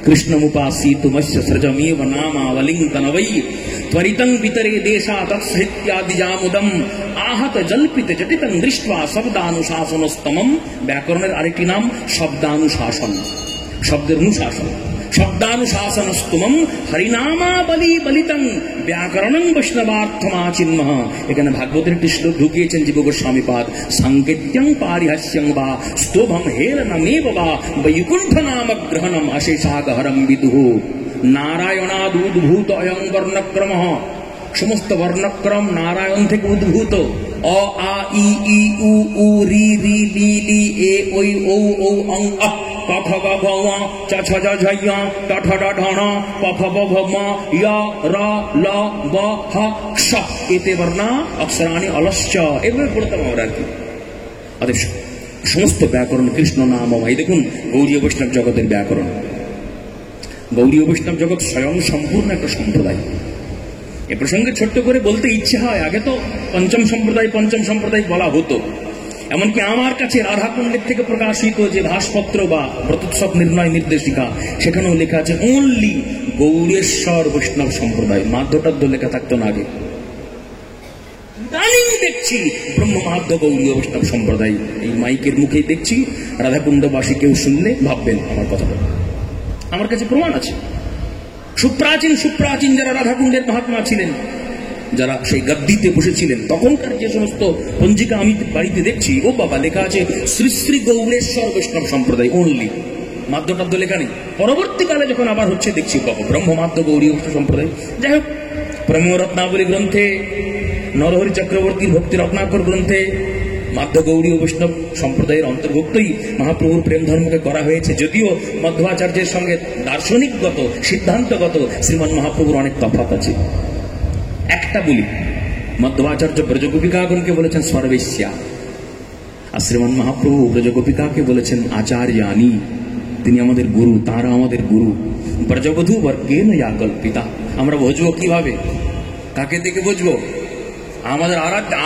কৃষ্ণমুপাসীতুমস্য সৃজমেব নামাবলিং তনবৈ ত্বরিতং বিতরে দেশা তৎসাহিত্যাদিজামুদম আহত জল্পিত জটিতং দৃष्ट्वा শব্দানুশাসনস্তমম। ব্যাকরণের আরেকটি নাম শব্দানুশাসন, শব্দের অনুশাসন। শব্দানুশাসনস্তমম হরিনামাবলি বলিতং ব্যাকরণং বৈষ্ণবার্থমাচিন্মহ। এখানে ভাগবতের একটি শ্লোক ঢুকিয়েছেন জীব গোস্বামী পাদ, সাংকেত্যং পারিহাস্যং বা স্তোভম হেরনমেব বা বৈকুণ্ঠ নাম গ্রহণম অশেষাগহরম বিদুঃ। নারায়ণাদুদ্ভূত অয়ং বর্ণক্রম, সমস্ত বর্ণক্রম নারায়ণ থেকে উদ্ভূত। অ আ ই ই উ উ রি রি লি লি এ ওই ঔ ঔ অং আহ ক খ গ ঘ ঙ চ ছ জ ঝ ঞ ট ঠ ড ঢ ণ প ফ ব ভ ম য় র ল ব হ ক্ষ এতে বর্ণা অক্ষরাণি অলশ্চ। এভাবে পড়তাম আমরা আর কি। অতএব সমস্ত ব্যাকরণ কৃষ্ণ নামময়। দেখুন গৌড়ীয় বৈষ্ণব জগতের ব্যাকরণ। গৌড়ীয় বৈষ্ণব জগৎ স্বয়ং সম্পূর্ণ একটা সম্প্রদায়। এ প্রসঙ্গে ছোট্ট করে বলতে ইচ্ছে হয়, আগে তো পঞ্চম সম্প্রদায় বলা হতো। এমনকি আমার কাছে রাধাকুণ্ডের থেকে প্রকাশিত যে ভাষপত্র বা ব্রতোৎসব নির্ণয় নির্দেশিকা, সেখানেও লেখা আছে অনলি গৌড়েশ্বর বৈষ্ণব সম্প্রদায়। মাধ্যটাধ্য লেখা থাকতো না আগে। দেখছি ব্রহ্ম মাধ্য গৌড়ীয় বৈষ্ণব সম্প্রদায়। এই মাইকের মুখেই দেখছি, রাধাকুণ্ডবাসী কেউ শুনলে ভাববেন আমার কথাটা। আমার কাছে প্রমাণ আছে। সুপ্রাচীন যারা রাধাকুণ্ডের মহাত্মা ছিলেন, যারা সেই গাদ্দিতে বসেছিলেন, তখনকার যে সমস্ত পঞ্জিকা আমি বাড়িতে দেখছি, ও বাবা লেখা আছে শ্রী শ্রী গৌড়েশ্বর বৈষ্ণব সম্প্রদায় অনলি। মাধ্যটাধ্য লেখা নেই। পরবর্তীকালে যখন আবার হচ্ছে দেখছি বাবা ব্রহ্মমাধ্য গৌড়ীয় বৈষ্ণব সম্প্রদায়। যাই হোক, প্রেম রত্নাবলী গ্রন্থে, নরহরি চক্রবর্তীর ভক্তি রত্নাকর গ্রন্থে মাধ্য গৌড়ীয় বৈষ্ণব সম্প্রদায়ের অন্তর্ভুক্তই মহাপ্রভুর প্রেম ধর্মকে করা হয়েছে। যদিও মধ্বাচার্যের সঙ্গে দার্শনিকগত সিদ্ধান্তগত শ্রীমান মহাপ্রভুর অনেক তফাৎ আছে। একটা বলি, মধ্বাচার্য ব্রজগোপিকাগণকে বলেছেন সর্বেশ্যা, আর শ্রীমান মহাপ্রভু ব্রজগোপিকাকে বলেছেন আচার্যানি। তিনি আমাদের গুরু, তারা আমাদের গুরু। ব্রজবধূ বর্গেন ইয়া কল্পিতা। আমরা বুঝবো কিভাবে? কাকে দেখে বুঝবো? আমাদের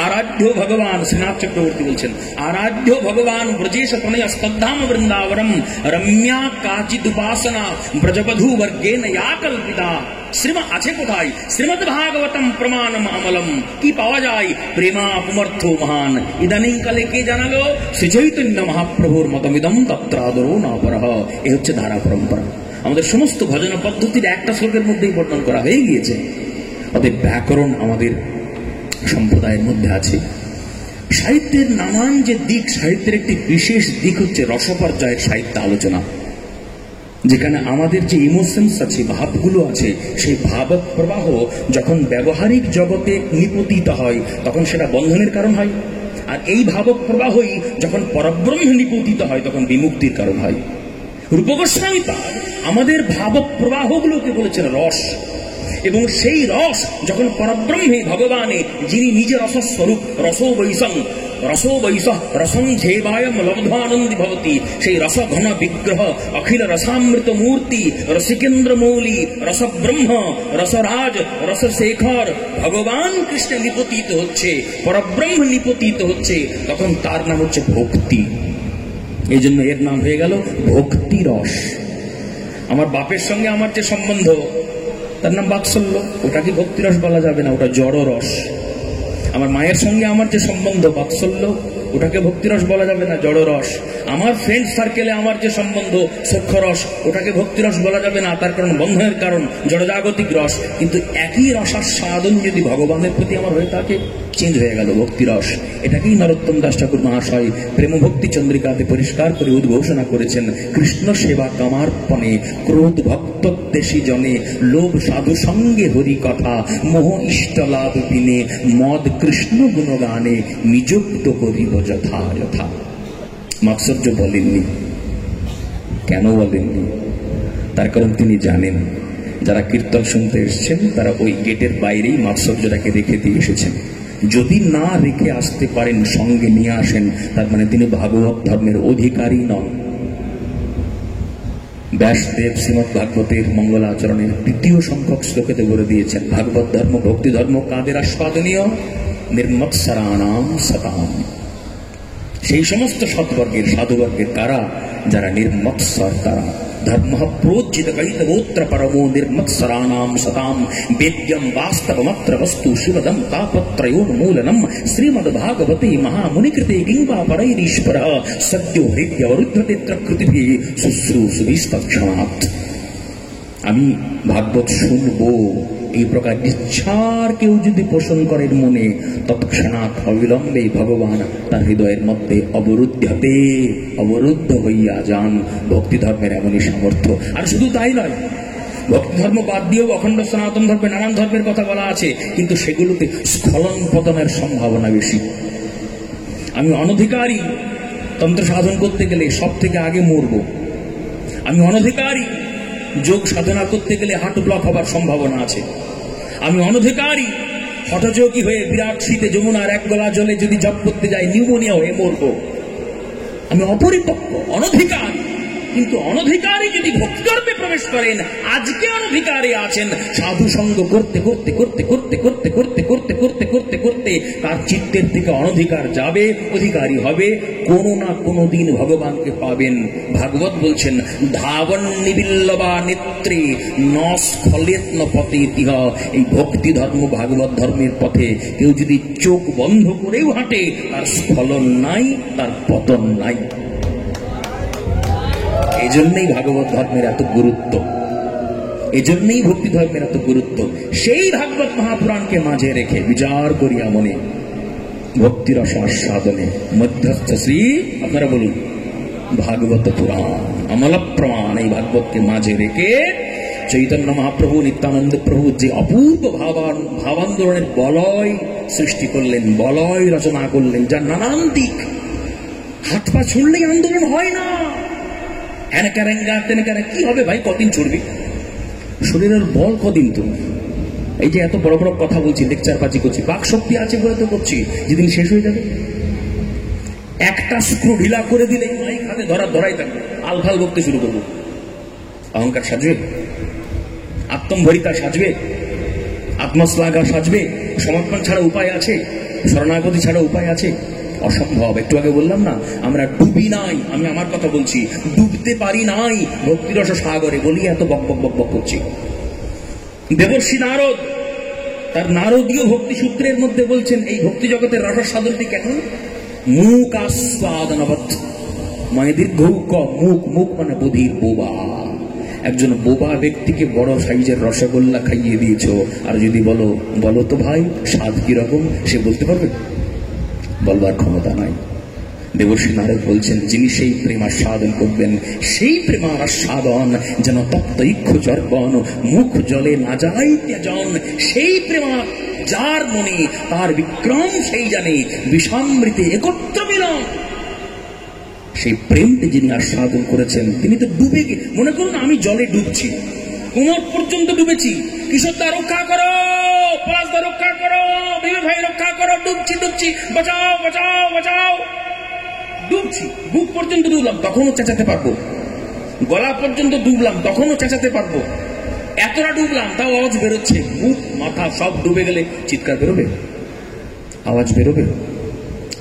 আরাধ্য ভগবান শ্রীনাথ চক্রবর্তী বলছেন, আরাধ্য ভগবান ব্রজেশ তনয় স্তব্ধাম বৃন্দাবনম রম্যা কাচিদ উপাসনা ব্রজবধূ বর্গেন ইয়া কল্পিতা। শ্রীমা আছে কোথায়? শ্রীমদ ভাগবতম প্রমাণম অমলম। কি পাওয়া যায়? প্রেমাপমর্থ মহান। ইদানিং কালে কে জানালো? শ্রী চৈতন্য মহাপ্রভুর মতমিদম তত্রাদরো না পরহ। এ হচ্ছে ধারা পরম্পরা। আমাদের সমস্ত ভজনা পদ্ধতির একটা শ্লোকের মধ্যেই বর্ণন করা হয়ে গিয়েছে। অতএব ব্যাকরণ আমাদের সম্প্রদায়ের মধ্যে আছে। সাহিত্যের নানান যে দিক, সাহিত্যের একটি বিশেষ দিক হচ্ছে রসপর্যায়ের সাহিত্য আলোচনা, যেখানে আমাদের যে ইমোশনস আছে, ভাবগুলো আছে, সেই ভাব প্রবাহ যখন ব্যবহারিক জগতে নিপতিত হয় তখন সেটা বন্ধনের কারণ হয়, আর এই ভাব প্রবাহই যখন পরব্রহ্মে নিপতিত হয় তখন বিমুক্তির কারণ হয়। রূপ গোস্বামী পাদ আমাদের ভাব প্রবাহগুলোকে বলেছেন রস, এবং সেই রস যখন পরব্রহ্মে ভগবানে, যিনি নিজে রসস্বরূপ, রসো বৈশ রসং ঝেবায়ম লব্ধানন্দি ভবতি, সেই রসঘন বিগ্রহ অখিল রসামৃত মূর্তি রসিকেন্দ্র মৌলি রসব্রহ্ম রসরাজ রসশেখর ভগবান কৃষ্ণ নিপতিত হচ্ছে, পরব্রহ্ম নিপতিত হচ্ছে, তখন তার নাম হচ্ছে ভক্তি। এই জন্য এর নাম হয়ে গেল ভক্তি রস। আমার বাপের সঙ্গে আমার যে সম্বন্ধ, তার নাম বাৎসল্য, ওটা কি ভক্তিরস বলা যাবে না, ওটা জড় রস। আমার মায়ের সঙ্গে আমার যে সম্বন্ধ বাৎসল্য, ওটাকে ভক্তিরস বলা যাবে না, জড় রস। আমার ফ্রেন্ড সার্কেলে আমার যে সম্বন্ধ সখ্যরস, ওটাকে ভক্তিরস বলা যাবে না, তার কারণ বন্ধনের কারণ জড়জাগতিক রস। কিন্তু একই রসার সাধন যদি ভগবানের প্রতি আমার হয়ে থাকে, চেঞ্জ হয়ে গেল ভক্তিরস। এটাকেই নরোত্তম দাস ঠাকুর মহাশয় প্রেম ভক্তি চন্দ্রিকাতে পরিষ্কার করে উদ্ঘোষণা করেছেন। কৃষ্ণ সেবা কামার্পণে ক্রোধ ভক্তদ্বেষী জনে, লোভ সাধু সঙ্গে হরি কথা, মোহ ইষ্ট লাভ বিনে, মদ কৃষ্ণ গুণগানে, নিযুক্ত করিব যথা যথা। মাৎসর্য বলেননি। কেন বলেননি? তার কারণ তিনি জানেন যারা কীর্তন শুনতে এসেছেন তারা ওই গেটের বাইরেই মাৎসর্যটাকে রেখে দিয়ে এসেছেন। যদি না রেখে আসতে পারেন, সঙ্গে নিয়ে আসেন, তার মানে তিনি ভাগবত ধর্মের অধিকারী নন। ব্যাসদেব শ্রীমৎ ভাগবতের মঙ্গলাচরণের 3য় সংখ্যক শ্লোকেতে বলে দিয়েছেন, ভাগবত ধর্ম ভক্তি ধর্ম কাদের আস্বাদনীয়? নির্মৎসরাণাম সতাম। সেই সমস্ত সৎবর্গের সাধুবর্গের কারা? যারা নির্মৎসর, তারা ধর্ম প্रोज्झित কৈতগোত্র পরমো নির্মৎসরাণাম সতাম, বেদ্যম বাস্তবমত্র বস্তু শিবদম তাপত্রয়োন্মূলনম, শ্রীমদ্ ভাগবতে মহামুনিকৃতে কিংবা পরৈরীশ্বর সদ্यो হৃদ্যবরুদ্ধতে কৃতিভিঃ শুশ্রূষুভিস্তৎক্ষণাৎ। আমি ভাগবত শুনবো এই প্রকার ইচ্ছার কেউ যদি পোষণ করেন মনে, তৎক্ষণাৎ অবিলম্বে ভগবান তার হৃদয়ের মধ্যে অবরুদ্ধ হইয়া যান। ভক্তি ধর্মের এমনই সামর্থ্য। আর শুধু তাই নয়, ভক্তি ধর্ম বাদ দিয়েও অখণ্ড সনাতন ধর্মে নানান ধর্মের কথা বলা আছে, কিন্তু সেগুলোতে স্খলন পতনের সম্ভাবনা বেশি। আমি অনধিকারী, তন্ত্র সাধন করতে গেলে সব থেকে আগে মরব। আমি অনধিকারী, যোগ সাধনা করতে গেলে হার্ট ব্লক হবার সম্ভাবনা আছে। আমি অনধিকারী, হঠযোগী হয়ে বিরাট শীতে যমুনার এক গলা জলে যদি জপ করতে যাই নিউমোনিয়া হয়ে মরব। আমি অপরিপক্ক, অনধিকারী। কিন্তু অনধিকারী যদি ভক্তিকর্মে প্রবেশ করেন, আজকে অনধিকারে আছেন, সাধু সঙ্গ করতে করতে করতে করতে করতে করতে করতে করতে করতে করতে তার চিত্তের থেকে অনধিকার যাবে, অধিকারী হবে, কোনো না কোনো দিন ভগবানকে পাবেন। ভাগবত বলছেন, ধাবন নিবিল্লবা নেত্রে নস্খলেত্ন পথে তিহ। এই ভক্তি ধর্ম ভাগবত ধর্মের পথে কেউ যদি চোখ বন্ধ করেও হাঁটে, তার স্খলন নাই, তার পতন নাই। এই জন্যই ভাগবত ধর্মের এত গুরুত্ব, এজন্যই ভক্তি ধর্মের এত গুরুত্ব। সেই ভাগবত মহাপুরাণকে মাঝে রেখে বিচার করিয়া মনে ভক্তির আস্বাদনে মধ্যস্থ শ্রী, আপনারা বলুন, ভাগবত পুরাণ অমল প্রমাণ। এই ভাগবতকে মাঝে রেখে চৈতন্য মহাপ্রভু, নিত্যানন্দ প্রভু যে অপূর্ব ভাবান্দোলনের বলয় সৃষ্টি করলেন, বলয় রচনা করলেন, যার নানান দিক। হাত পা ছুড়লেই আন্দোলন হয় না। কি হবে ভাই, কদিন ছুটবি? শরীরের বল কদিন? তুমি এই যে এত বড় বড় কথা বলছি, লেকচার বাজি করছি, বাক শক্তি আছে বলে তো করছি, যেদিন শেষ হয়ে যাবে একটা স্ক্রু ঢিলা করে দিলে মাইক হাতে ধরাই থাকবে, আলফাল বকতে শুরু করবো। অহংকার সাজবে, আত্মম্ভরিতা সাজবে, আত্মশ্লাঘা সাজবে। সমর্পণ ছাড়া উপায় আছে? শরণাগতি ছাড়া উপায় আছে? অসম্ভব। একটু আগে বললাম না, আমরা ডুবি নাই, আমি আমার কথা বলছি, ডুবতে পারি নাই ভক্তিরস সাগরে, বলি এত বক বক বক বক করছি। দেবর্ষি নারদ তার নারদীয় ভক্তি সূত্রের মধ্যে বলছেন, এই ভক্তি জগতের রস সাধনটি কেমন? মুখ আস্বাদনবৎ, মানে দীর্ঘ মুখ, মুখ মানে বধির বোবা। একজন বোবা ব্যক্তিকে বড় সাইজের রসগোল্লা খাইয়ে দিয়েছো, আর যদি বলো বলো তো ভাই স্বাদ কিরকম, সে বলতে পারবে? বলবার ক্ষমতা নাই। দেবর্ষী নারদ বলছেন, যিনি সেই প্রেম আস্বাদন করবেন, সেই প্রেম আস্বাদন যেন তপ্ত ইক্ষু চর্বণ, মুখ জলে না যায় ত্যজন। সেই প্রেম যার মনে, তার বিক্রম সেই জানে, বিষামৃতে একত্র মিলন। সেই প্রেমকে যিনি আস্বাদন করেছেন, তিনি তো ডুবে গিয়ে, মনে করুন আমি জলে ডুবছি, কোমর পর্যন্ত ডুবেছি, কিশোরদা রক্ষা করো, পলাশদা রক্ষা করো, বিবে ভাই রক্ষা করো, ডুবছি ডুবছি, বাঁচাও বাঁচাও বাঁচাও, ডুবছি, বুক পর্যন্ত ডুবলাম, তখনও চেঁচাতে পারবো। গলা পর্যন্ত ডুবলাম, তখনও চেঁচাতে পারবো। এতটা ডুবলাম, তাও আওয়াজ বেরোচ্ছে। বুক মাথা সব ডুবে গেলে চিৎকার বেরোবে, আওয়াজ বেরোবে?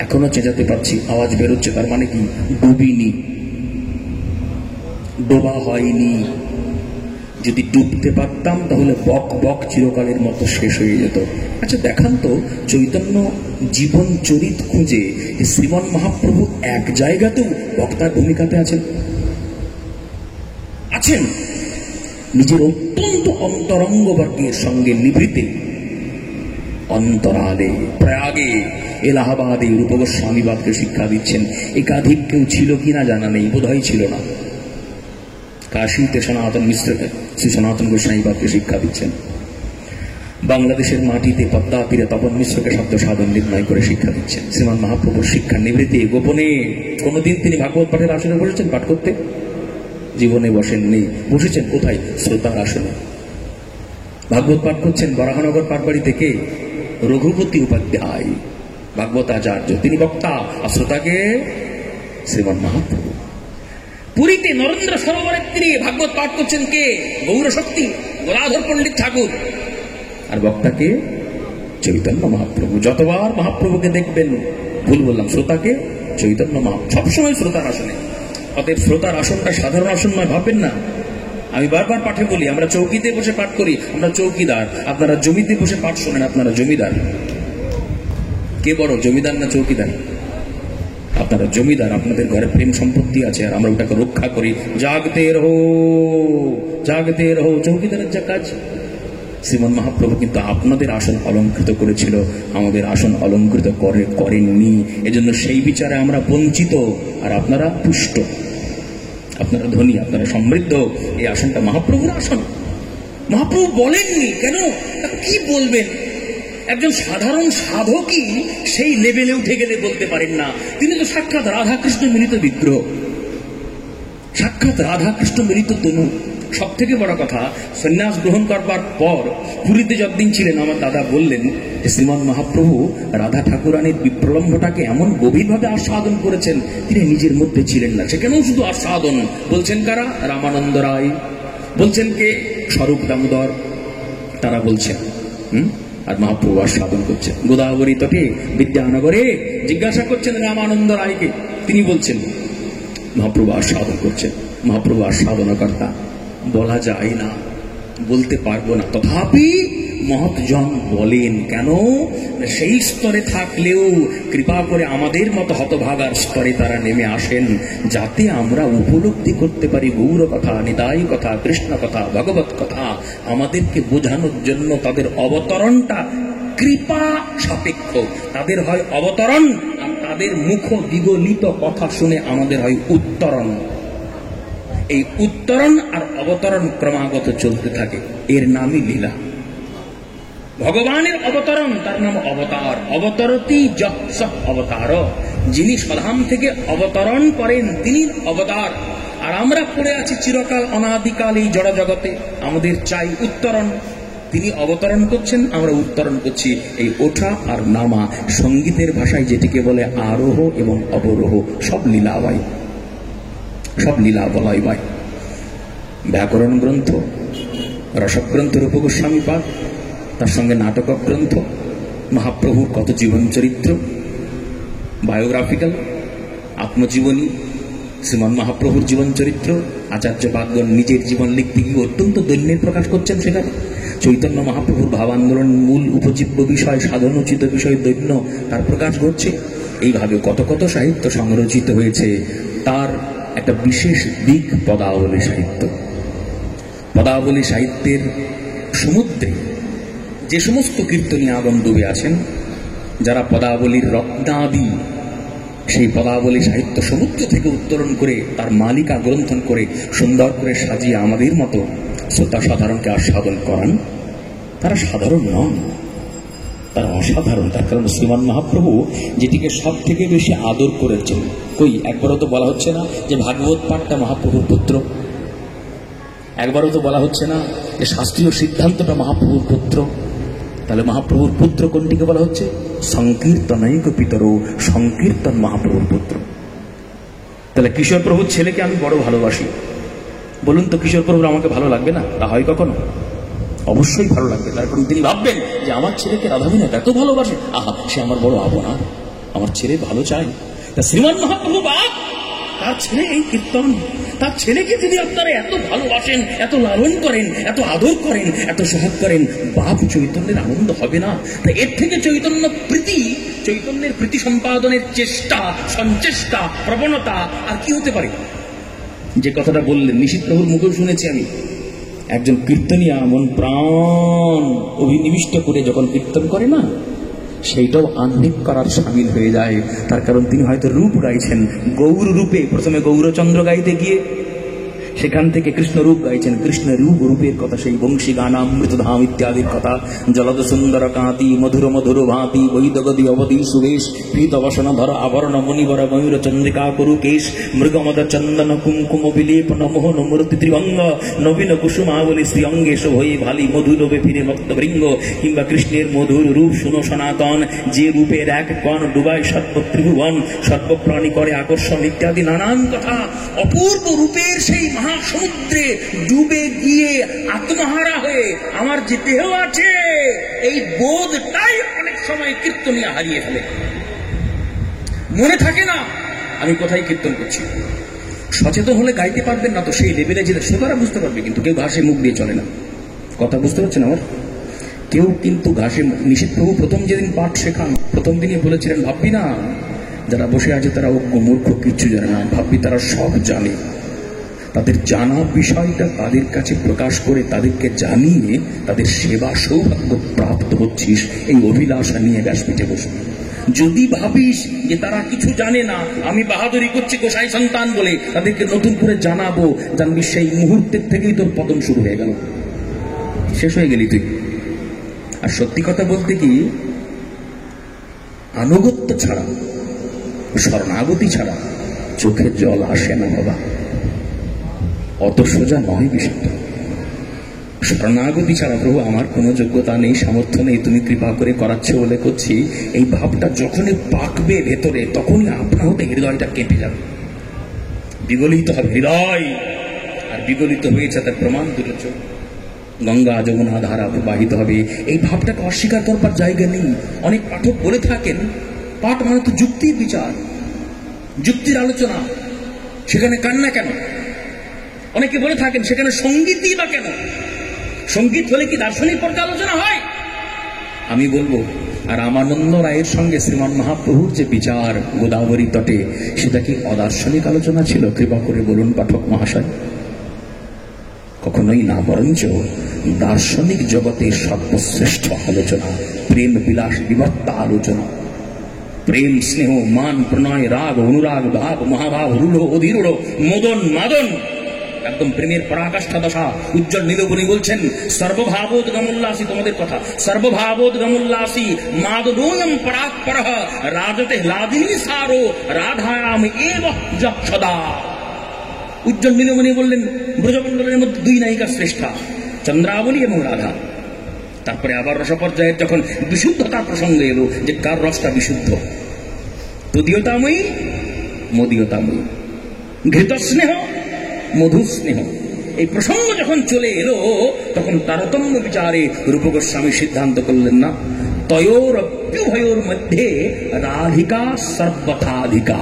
এখনো চেঁচাতে পারছি, আওয়াজ বেরোচ্ছে, তার মানে কি? ডুবিনি, ডোবা হয়নি। যদি ডুবতে পারতাম তাহলে বক বক চিরকালের মতো শেষ হয়ে যেত। আচ্ছা দেখান তো চৈতন্য জীবন চরিত খুঁজে শ্রীমন মহাপ্রভু এক জায়গাতেও বক্তার ভূমিকাতে আছেন? আছেন নিজের অত্যন্ত অন্তরঙ্গ বর্গের সঙ্গে নিভৃতে অন্তরালে, প্রয়াগে, এলাহাবাদে রূপ গোস্বামীবাদকে শিক্ষা দিচ্ছেন। একাধিক কেউ ছিল কিনা জানা নেই, বোধহয় ছিল না। কাশীতে সনাতন মিশ্রকে, শ্রী সনাতন গোস্বামীবাদকে শিক্ষা দিচ্ছেন। বাংলাদেশের মাটিতে পদ্মা তীরে তপন মিশ্রকে শব্দ সাধন নির্ণয় করে শিক্ষা দিচ্ছেন। শ্রীমান মহাপ্রভুর শিক্ষা নিবৃত্তি গোপনে। কোনদিন তিনি ভাগবত পাঠের আসনে বসেছেন পাঠ করতে? জীবনে বসেননি। বসেছেন কোথায়? শ্রোতার আসনে। ভাগবত পাঠ করছেন বরাহনগর পাঠবাড়ি থেকে রঘুপতি উপাধ্যায় ভাগবত আচার্য, তিনি বক্তা, আর শ্রোতাকে শ্রীমান মহাপ্রভু। পুরীতে নরেন্দ্র সরোবরের তীরে ভাগবত পাঠ করছেন কে? গৌরশক্তি গলাধর পণ্ডিত ঠাকুর, আর বক্তাকে চৈতন্য মহাপ্রভু। যতবার মহাপ্রভুকে দেখবেন, ভুল বললাম, শ্রোতাকে চৈতন্য মহাপ্রভু, সবসময় শ্রোতার আসনে। অতএব শ্রোতার আসনটা সাধারণ আসন নয়, ভাববেন না। আমি বারবার পাঠে বলি, আমরা চৌকিতে বসে পাঠ করি, আমরা চৌকিদার। আপনারা জমিতে বসে পাঠ শোনেন, আপনারা জমিদার। কে বড়, জমিদার না চৌকিদার? আপনারা জমিদার, আপনাদের ঘরে প্রেম সম্পত্তি আছে, আর আমরা ওটাকে রক্ষা করি। জাগতে রহো জাগতে রহো, চৌকিদারের যা কাজ। শ্রীমন মহাপ্রভু কিন্তু আপনাদের আসন অলঙ্কৃত করেছিল, আমাদের আসন অলঙ্কৃত করেননি। এজন্য সেই বিচারে আমরা বঞ্চিত, আর আপনারা পুষ্ট, আপনারা ধনী, আপনারা সমৃদ্ধ। এই আসনটা মহাপ্রভুর আসন। মহাপ্রভু বলেননি কেন? কি বলবেন? একজন সাধারণ সাধকই সেই লেভেলে উঠে গেলে বলতে পারেন না। তিনি তো সাক্ষাৎ রাধাকৃষ্ণ মিলিত বিগ্রহ, সাক্ষাৎ রাধাকৃষ্ণ মিলিত তনু। সব থেকে বড় কথা, সন্ন্যাস গ্রহণ করবার পর পুরীতে যতদিন ছিলেন, আমার দাদা বললেন যে শ্রীমান মহাপ্রভু রাধা ঠাকুরানীর বিপ্রলম্ভটাকে এমন গভীরভাবে আস্বাদন করেছেন, তিনি নিজের মধ্যে ছিলেন না। সেখানেও শুধু আস্বাদন। বলছেন কারা? রামানন্দ রায় বলছেন, কে? স্বরূপ দামোদর, তারা বলছেন। আর মহাপ্রভু আস্বাদন করছেন। গোদাবরী তটে বিদ্যানগরে জিজ্ঞাসা করছেন রামানন্দ রায়কে, তিনি বলছেন। মহাপ্রভু আস্বাদন করছেন। মহাপ্রভু আস্বাদনকর্তা, বলা যায় না, বলতে পারবো না, তথাপি মহৎজন বলেন। কেন? সেই স্তরে থাকলেও কৃপা করে আমাদের মতো হতভাগার স্তরে তারা নেমে আসেন, যাতে আমরা উপলব্ধি করতে পারি গৌর কথা, নিতাই কথা, কৃষ্ণ কথা, ভগবত কথা। আমাদেরকে বোঝানোর জন্য তাদের অবতরণটা কৃপা সাপেক্ষ। তাদের হয় অবতরণ, আর তাদের মুখ বিগলিত কথা শুনে আমাদের হয় উত্তরণ। এই উত্তরণ আর অবতরণ ক্রমাগত চলতে থাকে, এর নামই লীলা। ভগবানের অবতরণ, তার নাম অবতার। অবতরতি যৎস অবতার, যিনি স্বধাম থেকে অবতরণ করেন তিনি অবতার। আর আমরা পড়ে আছি চিরকাল অনাদিকাল এই জড় জগতে, আমাদের চাই উত্তরণ। তিনি অবতরণ করছেন, আমরা উত্তরণ করছি। এই ওঠা আর নামা, সঙ্গীতের ভাষায় যেটিকে বলে আরোহ এবং অবরোহ, সব লীলাবাই, সব লীলা বলাই বাই। ব্যাকরণ গ্রন্থ, রসগ্রন্থ রূপ গোস্বামী পাঠ, তার সঙ্গে নাটক গ্রন্থ, মহাপ্রভুর কত জীবন চরিত্র, বায়োগ্রাফিক্যাল, আত্মজীবনী, শ্রীমন মহাপ্রভুর জীবন চরিত্র। আচার্য পাদগণ নিজের জীবন লিখতে গিয়ে অত্যন্ত দৈন্যের প্রকাশ করছেন সেখানে। চৈতন্য মহাপ্রভুর ভাব আন্দোলন মূল উপজীব্য বিষয়, সাধনোচিত বিষয় দৈন্য, তার প্রকাশ ঘটছে। এইভাবে কত কত সাহিত্য সংরচিত হয়েছে। তার একটা বিশেষ দিক পদাবলী সাহিত্য। পদাবলী সাহিত্যের সমুদ্রে যে সমস্ত কীর্তনীয়াগণ ডুবে আছেন, যারা পদাবলীর রত্নাদি সেই পদাবলী সাহিত্য সমুদ্র থেকে উত্তোলন করে তার মালিকা গ্রন্থন করে সুন্দর করে সাজিয়ে আমাদের মতো শ্রোতা সাধারণকে আস্বাদন করান, তারা সাধারণ নন, তারা অসাধারণ। তার কারণ শ্রীমান মহাপ্রভু যেটিকে সব থেকে বেশি আদর করেছেন, কই একবারও তো বলা হচ্ছে না যে ভাগবত পাঠটা মহাপ্রভুর পুত্র, একবারও তো বলা হচ্ছে না যে শাস্ত্রীয় সিদ্ধান্তটা মহাপ্রভুর পুত্র। তাহলে মহাপ্রভুর পুত্র কোনটিকে বলা হচ্ছে? সংকীর্তনৈক পিতর, সংকীর্তন মহাপ্রভুর পুত্র। তাহলে কিশোর প্রভুর ছেলেকে আমি বড় ভালোবাসি, বলুন তো কিশোর প্রভুর আমাকে ভালো লাগবে না? তা হয় কখনো? অবশ্যই ভালো লাগবে। তার কারণ তিনি ভাববেন যে আমার ছেলেকে রাধাবিনোদ এত ভালোবাসে, আহা সে আমার বড় আপনা, আমার ছেলে ভালো চাই। তা শ্রীমান মহাপ্রভু বাপ, তার ছেলে এই কীর্তন, তার ছেলেকে যদি আপনারা এত ভালোবাসেন, এত লালন করেন, এত আদর করেন, এত সহাগ করেন, বাপ চৈতন্যের আনন্দ হবে না? তা এর থেকে চৈতন্যের প্রীতি সম্পাদনের চেষ্টা, সঞ্চেষ্টা, প্রবণতা আর কি হতে পারে? যে কথাটা বললেন নিশীথ প্রভুর মুখেও শুনেছি আমি, একজন কীর্তনিয়া মন প্রাণ অভিনিবিষ্ট করে যখন কীর্তন করে না, সেইটাও আহ্নিক করার সামিল হয়ে যায়। তার কারণ তিনি হয়তো রূপ গাইছেন, গৌর রূপে প্রথমে গৌরচন্দ্র গাইতে গিয়ে সেখান থেকে কৃষ্ণ রূপ গাইছেন, কৃষ্ণ রূপের কথা, সেই বংশী গানামৃত ধাম ইত্যাদির কথা, জলদ সুন্দর কাঁতি মধুর মধুর ভাতি বৈদগদি অবধি সুবেশ পীত বসন ধর আভরণ মণিবর ময়ূর চন্দ্রিকা করু কেশ মৃগমদ চন্দন কুমকুম বিলেপন মোহন মূর্তি ত্রিভঙ্গ নবীন কুসুমাবলী শ্রী অঙ্গে শোভয়ে ভালি মধুরবে ফিরে ভক্তবৃঙ্গ। কিংবা কৃষ্ণের মধুর রূপ শুনো সনাতন, যে রূপের এক কণ ডুবায় সর্ব ত্রিভুবন, সর্বপ্রাণী করে আকর্ষণ ইত্যাদি নানান কথা। অপূর্ব রূপের সেই সমুদ্রে ডুবে গিয়ে আত্মহারা হয়ে আমার যে দেহ আছে এই বোধটাই অনেক সময় কীর্তনিয়া হারিয়ে ফেলে, মনে থাকে না আমি কোথায় কীর্তন করছি। সচেতন হলে গাইতে পারবেন না, তো সেই লেভেলে যেটা সেবারা বুঝতে পারবে, কিন্তু কেউ ঘাসে মুখ দিয়ে চলে না। কথা বুঝতে পারছেন আমার? কেউ কিন্তু ঘাসে, নিশীথ প্রভু প্রথম যেদিন পাঠ শেখান প্রথম দিনই বলেছিলেন, ভাববি না যারা বসে আছে তারা অজ্ঞ মূর্খ, কিচ্ছু জানে না, ভাববি তারা সব জানে। তাদের জানা বিষয়টা তাদের কাছে প্রকাশ করে তাদেরকে জানিয়ে তাদের সেবা সৌভাগ্য প্রাপ্ত হচ্ছিস, এই অভিলাষা নিয়ে ব্যাসপীঠে বসে। যদি ভাবিস যে তারা কিছু জানে না, আমি বাহাদুরি করছি গোসাই সন্তান বলে তাদেরকে নতুন করে জানাবো, জানবি সেই মুহূর্তের থেকেই তোর পতন শুরু হয়ে গেল, শেষ হয়ে গেলি তুই। আর সত্যি কথা বলতে কি, আনুগত্য ছাড়া, শরণাগতি ছাড়া চোখে জল আসে না বাবা, অত সোজা নয় বিষয়টা। শরণাগতি ছাড়া প্রভু আমার কোনো যোগ্যতা নেই, সামর্থ্য নেই, তুমি কৃপা করে করাচ্ছ বলে করছি, এই ভাবটা যখনই পাকবে ভেতরে তখনই আপনা হতে হৃদয়টা কেঁপে যাবে, বিগলিত হবে হৃদয়। আর বিগলিত হয়েছে তার প্রমাণ দুটো চোখ, গঙ্গা যমুনা ধারা প্রবাহিত হবে। এই ভাবটাকে অস্বীকার করবার জায়গা নেই। অনেক পাঠক বলে থাকেন পাঠ মানে তো যুক্তির বিচার, যুক্তির আলোচনা, সেখানে কান্না কেন? অনেকে বলে থাকেন সেখানে সঙ্গীতই বা কেন? সঙ্গীত হলে কি দার্শনিক পর্যালোচনা হয়? আমি বলবো, আর রামানন্দ রায়ের সঙ্গে শ্রীমান মহাপ্রভুর যে বিচার গোদাবরী তটে, সেটা কি অদার্শনিক আলোচনা ছিল? কৃপা করে বলুন পাঠক মহাশয়। কখনোই না, বরঞ্চ দার্শনিক জগতের সর্বশ্রেষ্ঠ আলোচনা, প্রেম বিলাস বিভক্তা আলোচনা, প্রেম স্নেহ মান প্রণয় রাগ অনুরাগ ভাব মহাভাব রূঢ় অধীরূঢ় মদন মাদন, একদম প্রেমের পরাকাষ্ঠা দশা। উজ্জ্বল নীলবনি বলছেন সর্বভাবোদ্গমোল্লাসী, তোমাদের কথা, সর্বভাবোদ্গমোল্লাসী মাদনোয়ম পরাৎপরঃ রাজতে হ্লাদিনী সারো রাধায়াম এব যক্ষদা। উজ্জ্বল নীলমণি বললেন ব্রজমণ্ডলের মধ্যে দুই নায়িকা শ্রেষ্ঠা, চন্দ্রাবলী এবং রাধা। তারপরে আবার রসপর্যায়ের যখন বিশুদ্ধতার প্রসঙ্গ এলো, যে কার রসটা বিশুদ্ধ, তদীয়তাময়ী মদীয়তাময়ী, ঘৃত স্নেহ মধু স্নেহ, এই প্রসঙ্গ যখন চলে এলো তখন তারতম্য বিচারে রূপ গোস্বামী সিদ্ধান্ত করলেন না, তয়োরপ্যুভয়োর মধ্যে রাধিকা সর্বথাধিকা।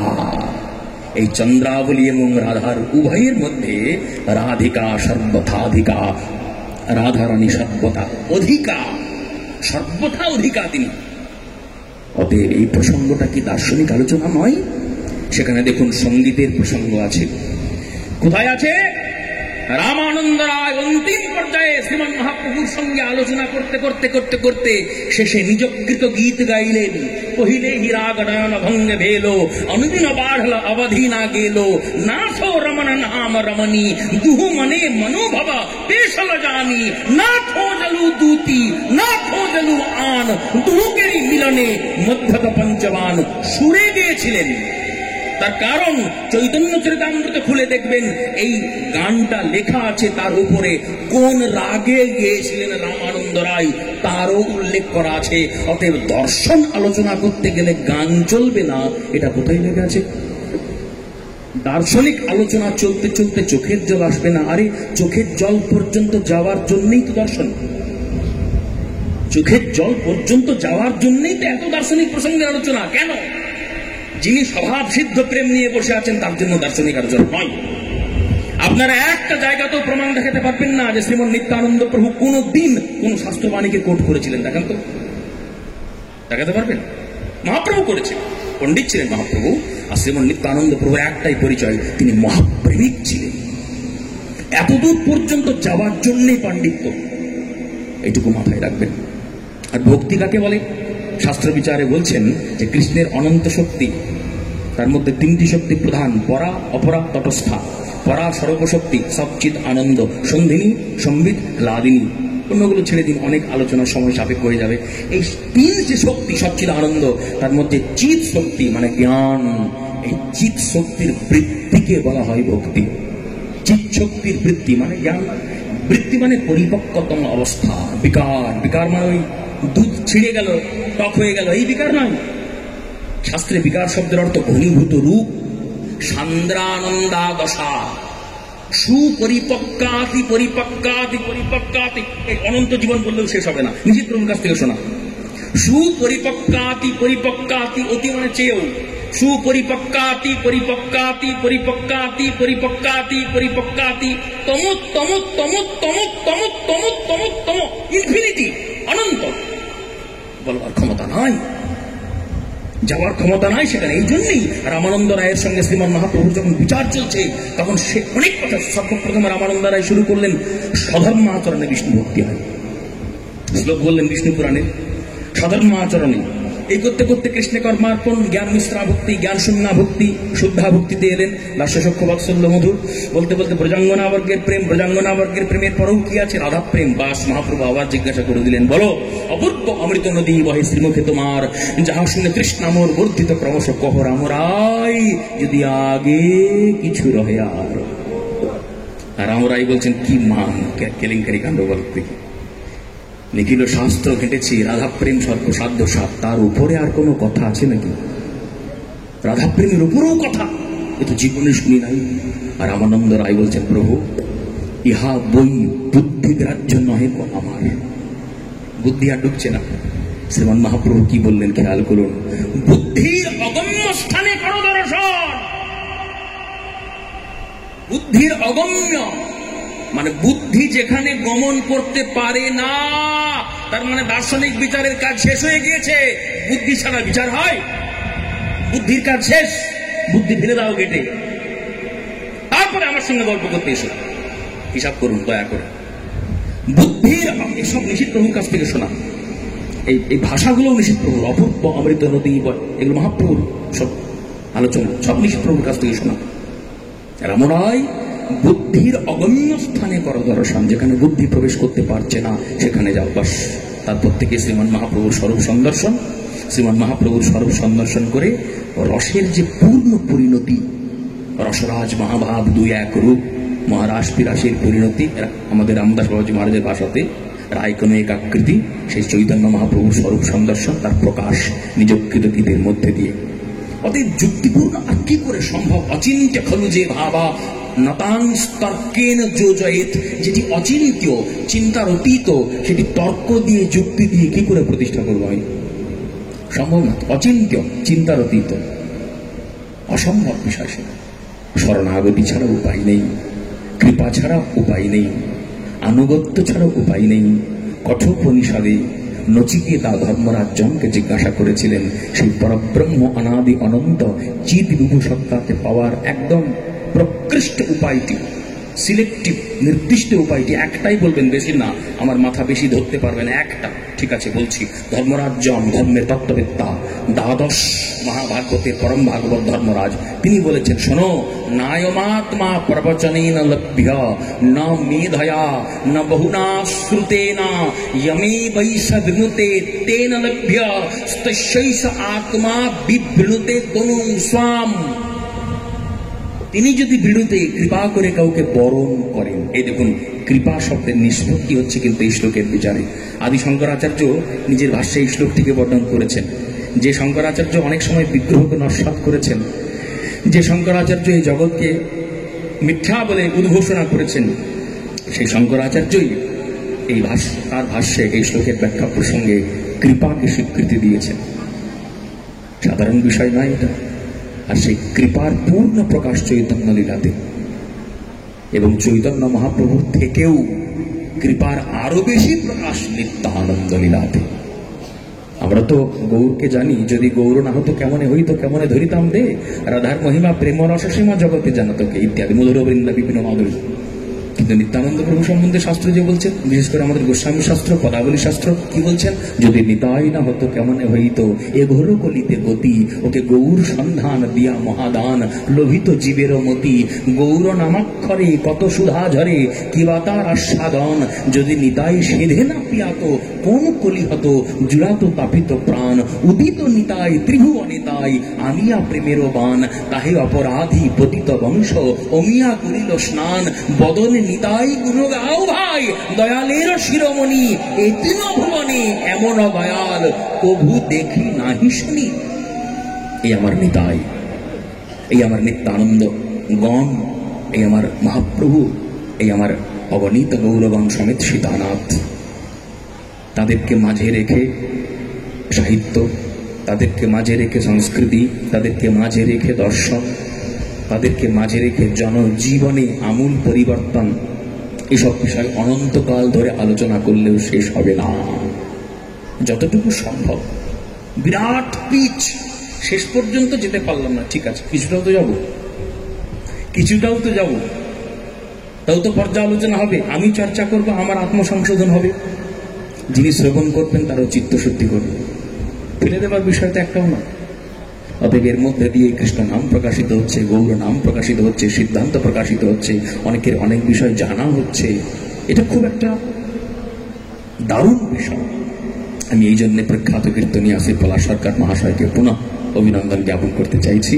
এই চন্দ্রাবলী এবং রাধার উভয়ের মধ্যে রাধিকা সর্বথাধিকা, রাধারানী সর্বথা অধিকা, সর্বথা অধিকা তিনি। অতএব এই প্রসঙ্গটা কি দার্শনিক আলোচনা নয়? সেখানে দেখুন সঙ্গীতের প্রসঙ্গ আছে। কোথায় আছে? রামানন্দ রায় অন্তিম পর্যায়ে শ্রীমান মহাপ্রভুর সঙ্গে আলোচনা করতে করতে করতে করতে শেষে নিজকৃত গীত গাইলেন। কহিলে হিরাগ নয়ন ভঙ্গে ভেলো, অনুদিন বাঢ়ল অবধি না গেলো, নাথো রমন নাম রমণী, দুহু মনে মনোভব পেশল জানি, না খোঁজলু দূতি না খোঁজলু আন, দুহুকেরই মিলনে মধ্যত পঞ্চবান সুরে গিয়েছিলেন। তার কারণ চৈতন্য চরিতামৃত খুলে দেখবেন এই গানটা লেখা আছে, তার উপরে কোন রাগে গিয়েছিলেন রামানন্দ রায় তারও উল্লেখ করা আছে। অতএব দর্শন আলোচনা করতে গেলে গান চলবে না, এটা কোথায় লেখা আছে? দার্শনিক আলোচনা চলতে চলতে চোখের জল আসবে না? আরে চোখের জল পর্যন্ত যাওয়ার জন্যই তো দর্শন, চোখের জল পর্যন্ত যাওয়ার জন্যই তো এত দার্শনিক প্রসঙ্গের আলোচনা। কেন? যিনি স্বভাব সিদ্ধ প্রেম নিয়ে বসে আছেন তার জন্য দার্শনিক আলোচনা নয়। আপনারা একটা জায়গাতেও প্রমাণ দেখাতে পারবেন না যে শ্রীমন নিত্যানন্দ প্রভু কোনদিন কোন শাস্ত্রবাণীকে কোট করেছিলেন। দেখেন তো, দেখাতে পারবেন? মহাপ্রভু করেছেন, পণ্ডিত ছিলেন মহাপ্রভু। আর শ্রীমন নিত্যানন্দ প্রভুর একটাই পরিচয়, তিনি মহাপ্রেমিক ছিলেন। এতদূর পর্যন্ত যাওয়ার জন্যই পাণ্ডিত্য, এইটুকু মাথায় রাখবেন। আর ভক্তি কাকে বলে? শাস্ত্র বিচারে বলছেন যে কৃষ্ণের অনন্ত শক্তি, তার মধ্যে তিনটি শক্তি প্রধান: পরা, অপরা, তটস্থা। পরা সর্বশক্তি, সচ্চিৎ আনন্দ, সন্ধিনী, সম্বিত, লাদিনী। অন্যগুলো ছেড়ে দিন, অনেক আলোচনার সময় সাপেক্ষ হয়ে যাবে। এই তিন যে শক্তি সচ্চিৎ আনন্দ, তার মধ্যে চিৎ শক্তি মানে জ্ঞান, এই চিৎ শক্তির বৃত্তিকে বলা হয় ভক্তি। চিৎ শক্তির বৃত্তি মানে জ্ঞান, বৃত্তি মানে পরিপক্কতম অবস্থা। বিকার, বিকার মানে ওই দুধ ছিঁড়ে গেল, টক হয়ে গেল, এই বিকার নয়। শাস্ত্রে বিকার শব্দের অর্থ ঘনীভূত রূপ, সান্দ্রানন্দা দশা, সুপরিপক্কাতি পরিপক্কাতি পরিপক্কাতি। এই অনন্ত জীবন বললেও শেষ হবে না, নিশ্চিত প্রভুর কাছ থেকে শোনা। সুপরিপক্কাতি পরিপক্কাতি, অতি মানে চেয়েও, সুপরিপক্কাতি পরিপক্কাতি পরিপক্কাতি পরিপক্কাতি পরিপক্কাতি, তমুত তমুত তমুত তমুত তমুত তমুত তমুত তম, ইনফিনিটি, অনন্ত। বলবার ক্ষমতা নাই, যাওয়ার ক্ষমতা নাই সেখানে। এই জন্যই রামানন্দ রায়ের সঙ্গে শ্রীমান মহাপ্রভুর যখন বিচার চলছে তখন সে অনেক কথা। সর্বপ্রথম রামানন্দ রায় শুরু করলেন সধর্ম আচরণে বিষ্ণু ভক্তি হয়, শ্লোক বললেন বিষ্ণু পুরাণে, সধর্ম আচরণে। এই করতে করতে কৃষ্ণে কর্মার্পণ, জ্ঞান মিশ্রা ভক্তি, জ্ঞান শূন্যা ভক্তি, শুদ্ধা ভক্তিতে এলেন। দাস্যসখ্য বাৎসল্য মধুর বলতে বলতে ব্রজাঙ্গনা বর্গের প্রেম, ব্রজাঙ্গনা বর্গের প্রেমের পরেও কি আছে? রাধা প্রেম। বাস মহাপ্রভু আবার জিজ্ঞাসা করে দিলেন, বলো অপূর্ব অমৃত নদী বহে শ্রীমুখে তোমার, যাহা শুনে তৃষ্ণামোর বর্ধিত ক্রমশ কহ রামরাই, যদি আগে কিছু রহে আর। রামরাই বলছেন, কি মান কেলেঙ্কারি কাণ্ড বলতে। নিখিল শাস্ত্র ঘেঁটেছি, রাধাপ্রেম সর্বসাধ্য সাপ, তার উপরে আর কোনো কথা আছে নাকি? রাধাপ্রেমের উপরেও কথা, এ তো জীবনে শুনি নাই। আর রামানন্দ রায় বলছেন, প্রভু ইহা বই বুদ্ধি গ্রাহ্য নহে গো আমার, বুদ্ধি আর ঢুকছে না। শ্রীমান মহাপ্রভু কি বললেন খেয়াল করুন, বুদ্ধির অগম্য স্থানে করো দর্শন। বুদ্ধির অগম্য মানে বুদ্ধি যেখানে গমন করতে পারে না, তার মানে দার্শনিক বিচারের কাজ শেষ হয়ে গিয়েছে। বুদ্ধি ছাড়া বিচার হয়? বুদ্ধির কাজ শেষ, বুদ্ধি ফেলে দাও গেটে, তারপরে আমার সঙ্গে গল্প করতে এসো। হিসাব করুন দয়া করে। বুদ্ধির এসব নিষিদ্ধ প্রভুর কাছ থেকে শোনা, এই ভাষাগুলো নিষিদ্ধ প্রভুর, অপূর্ব অমৃত নদী, এগুলো মহাপ্রভুর সব আলোচনা, সব নিষিদ্ধ প্রভুর কাছ থেকে শোনা। রামরায় বুদ্ধির অগম্য স্থানে করো দর্শন, যেখানে বুদ্ধি প্রবেশ করতে পারছে না সেখানে যাও, বাস। তারপর থেকে শ্রীমান মহাপ্রভুর স্বরূপ সন্দর্শন, শ্রীমান মহাপ্রভুর স্বরূপ সন্দর্শন করে রসের যে পূর্ণ পরিণতি, রসরাজ মহাভাব দুই এক রূপ, মহারাস বিরাসের পরিণতি, আমাদের রামদাস বাবাজি মহারাজের ভাষাতে রায়কন এক আকৃতি, সেই চৈতন্য মহাপ্রভুর স্বরূপ সন্দর্শন, তার প্রকাশ নিজকৃত গীতের মধ্যে দিয়ে। অতএব যুক্তিপূর্ণ আর কি করে সম্ভব? অচিন্ত্য খলু যে ভাবা নতাংস্তর্কেন যোজয়েত, যেটি অচিন্ত্য, চিন্তার অতীত, সেটি তর্ক দিয়ে যুক্তি দিয়ে কি করে প্রতিষ্ঠা করবো আমি? সম্ভব না। অচিন্ত্য, চিন্তার অতীত, অসম্ভব বিষয়। সে শরণাগতি ছাড়া উপায় নেই, কৃপা ছাড়া উপায় নেই, আনুগত্য ছাড়া উপায় নেই। কঠোপনিষদে নচিকেতা ধর্মরাজনকে জিজ্ঞাসা করেছিলেন, সেই পরব্রহ্ম অনাদি অনন্ত চিৎ বিভূ সত্তাকে পাওয়ার একদম প্রকৃষ্ট উপায়টি। সিলেক্টিভ, নির্দিষ্ট উপায়টি একটাই বলবেন, বেশি না, আমার মাথা বেশি ধরতে পারবেন, একটা। ঠিক আছে, বলছি। ধর্মরাজ্যম, ধর্মের তত্ত্ববেত্তা, দ্বাদশ মহাভাগবতের পরম ভাগবত ধর্মরাজ, তিনি বলেছেন, শোনো, নায়মাত্মা প্রবচনেন লভ্য ন মেধয়া ন বহুনা শ্রুতেনা यमे वै सद्नुते तेन लभ्य तस्यैष आत्मा विवृणुते तनु स्वाम। তিনি যদি বিড়ুতে কৃপা করে কাউকে বরণ করেন, এই দেখুন কৃপা শব্দের নিষ্পত্তি হচ্ছে কিন্তু এই শ্লোকের বিচারে। আদি শঙ্করাচার্য নিজের ভাষ্যে এই শ্লোকটিকে বর্ণন করেছেন। যে শঙ্করাচার্য অনেক সময় বিগ্রহকে নস্যাৎ করেছেন, যে শঙ্করাচার্য এই জগৎকে মিথ্যা বলে উদ্ঘোষণা করেছেন, সেই শঙ্করাচার্যই এই তার ভাষ্যে এই শ্লোকের ব্যাখ্যা প্রসঙ্গে কৃপাকে স্বীকৃতি দিয়েছেন। সাধারণ বিষয় নয় এটা। আর সেই কৃপার পূর্ণ প্রকাশ চৈতন্য লীলাতে, এবং চৈতন্য মহাপ্রভুর থেকেও কৃপার আরো বেশি প্রকাশ নিত্যানন্দ লীলাতে। আমরা তো গৌরকে জানি, যদি গৌর না হতো কেমনে হইতো, কেমনে ধরিতাম দে, রাধার মহিমা প্রেম রসসীমা জগতে জানাতকে ইত্যাদি মধুর বৃন্দা বিভিন্ন মাধুরী। কিন্তু নিত্যানন্দ প্রভু সম্বন্ধে শাস্ত্র যে বলছেন, বিশেষ করে আমাদের গোস্বামী শাস্ত্র, পদাবলী শাস্ত্র কি বলছেন, যদি নিতাই না হতো কেমনে হইত এ ঘোর কলিতে গতি, ওকে গৌর সন্ধান দিয়া মহাদান, লোভিত জীবের মতি, গৌর নামাক্ষরে কত সুধা ঝরে, কিবা তার আস্বাদন, যদি নিতাই সেধে না পিয়াত কোন কলি হতো, জুড়াত তাপিত প্রাণ, উদিত নিতাই ত্রিভুবনে তাই, আমিয়া প্রেমের বান, তাহে অপরাধী পতিত বংশ, অমিয়া করিল স্নান, বদনে নিতাই গুণ গাও ভাই, দয়ালের শিরোমণি, এতিন ভুবনে এমন দয়াল কভু দেখি নাহি শুনি। এই আমার নিতাই, এই আমার নিত্যানন্দ গণ, এই আমার মহাপ্রভু, এই আমার অগণিত গৌরগণ সমেত সীতানাথ, তাদেরকে মাঝে রেখে সাহিত্য, তাদেরকে মাঝে রেখে সংস্কৃতি, তাদেরকে মাঝে রেখে দর্শন, তাদেরকে মাঝে রেখে জনজীবনে আমূল পরিবর্তন, এসব বিষয় অনন্তকাল ধরে আলোচনা করলেও শেষ হবে না। যতটুকু সম্ভব বিরাট পিচ, শেষ পর্যন্ত যেতে পারলাম না, ঠিক আছে, কিছুটাও তো যাব, কিছুটাও তো যাব, তাও তো পর্যালোচনা হবে, আমি চর্চা করব, আমার আত্মসংশোধন হবে, যিনি শ্রবণ করবেন তারও চিত্তশুদ্ধি করবে, ফেলে দেবার বিষয় তো একটাও না। অতএব এর মধ্যে দিয়ে কৃষ্ণ নাম প্রকাশিত হচ্ছে, গৌর নাম প্রকাশিত হচ্ছে, সিদ্ধান্ত প্রকাশিত হচ্ছে, অনেকের অনেক বিষয় জানা হচ্ছে, এটা খুব একটা দারুণ বিষয়। আমি এই জন্য প্রখ্যাত কীর্তনী আসিফ পলাশ সরকার মহাশয়কে পুনঃ অভিনন্দন জ্ঞাপন করতে চাইছি।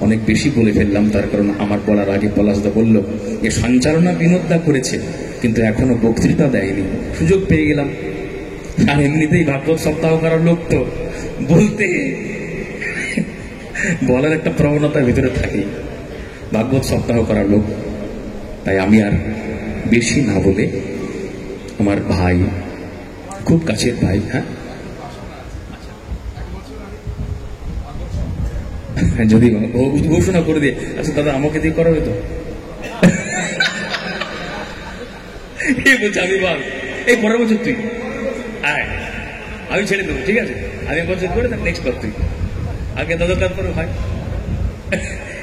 অনেক বেশি বলে ফেললাম, তার কারণ আমার বলার আগে পলাশদা বলল যে সঞ্চালনা বিনোদদা করেছে, কিন্তু এখনো বক্তৃতা দেয়নি, সুযোগ পেয়ে গেলাম। আর এমনিতেই ভাগবত সপ্তাহ করার লোক তো বলতে বলার একটা প্রবণতা ভিতরে থাকে, ভাগবত সপ্তাহ করার লোক, তাই আমি আর বেশি না বলে আমার ভাই, খুব কাছের ভাই, হ্যাঁ যদি উদ্ঘোষণা করে দিয়ে, আচ্ছা দাদা আমাকে দিয়ে করা হতো, বলছে আমি বল এই পরের বছর তুই আয়, আমি ছেড়ে দেবো, ঠিক আছে, আমি বছর করে তার নেক্সট বার তুই আগে দাদা, তারপরে ভাই,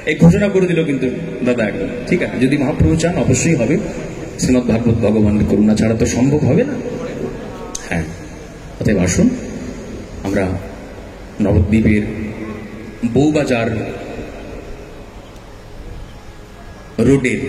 এই ঘোষণা করে দিল কিন্তু দাদা একদম ঠিক আছে। যদি মহাপ্রভু চান অবশ্যই হবে, শ্রীমদ্ ভাগবত ভগবানের করুণা ছাড়া তো সম্ভব হবে না। হ্যাঁ, অতএব আসুন আমরা নবদ্বীপের বউবাজার রোডের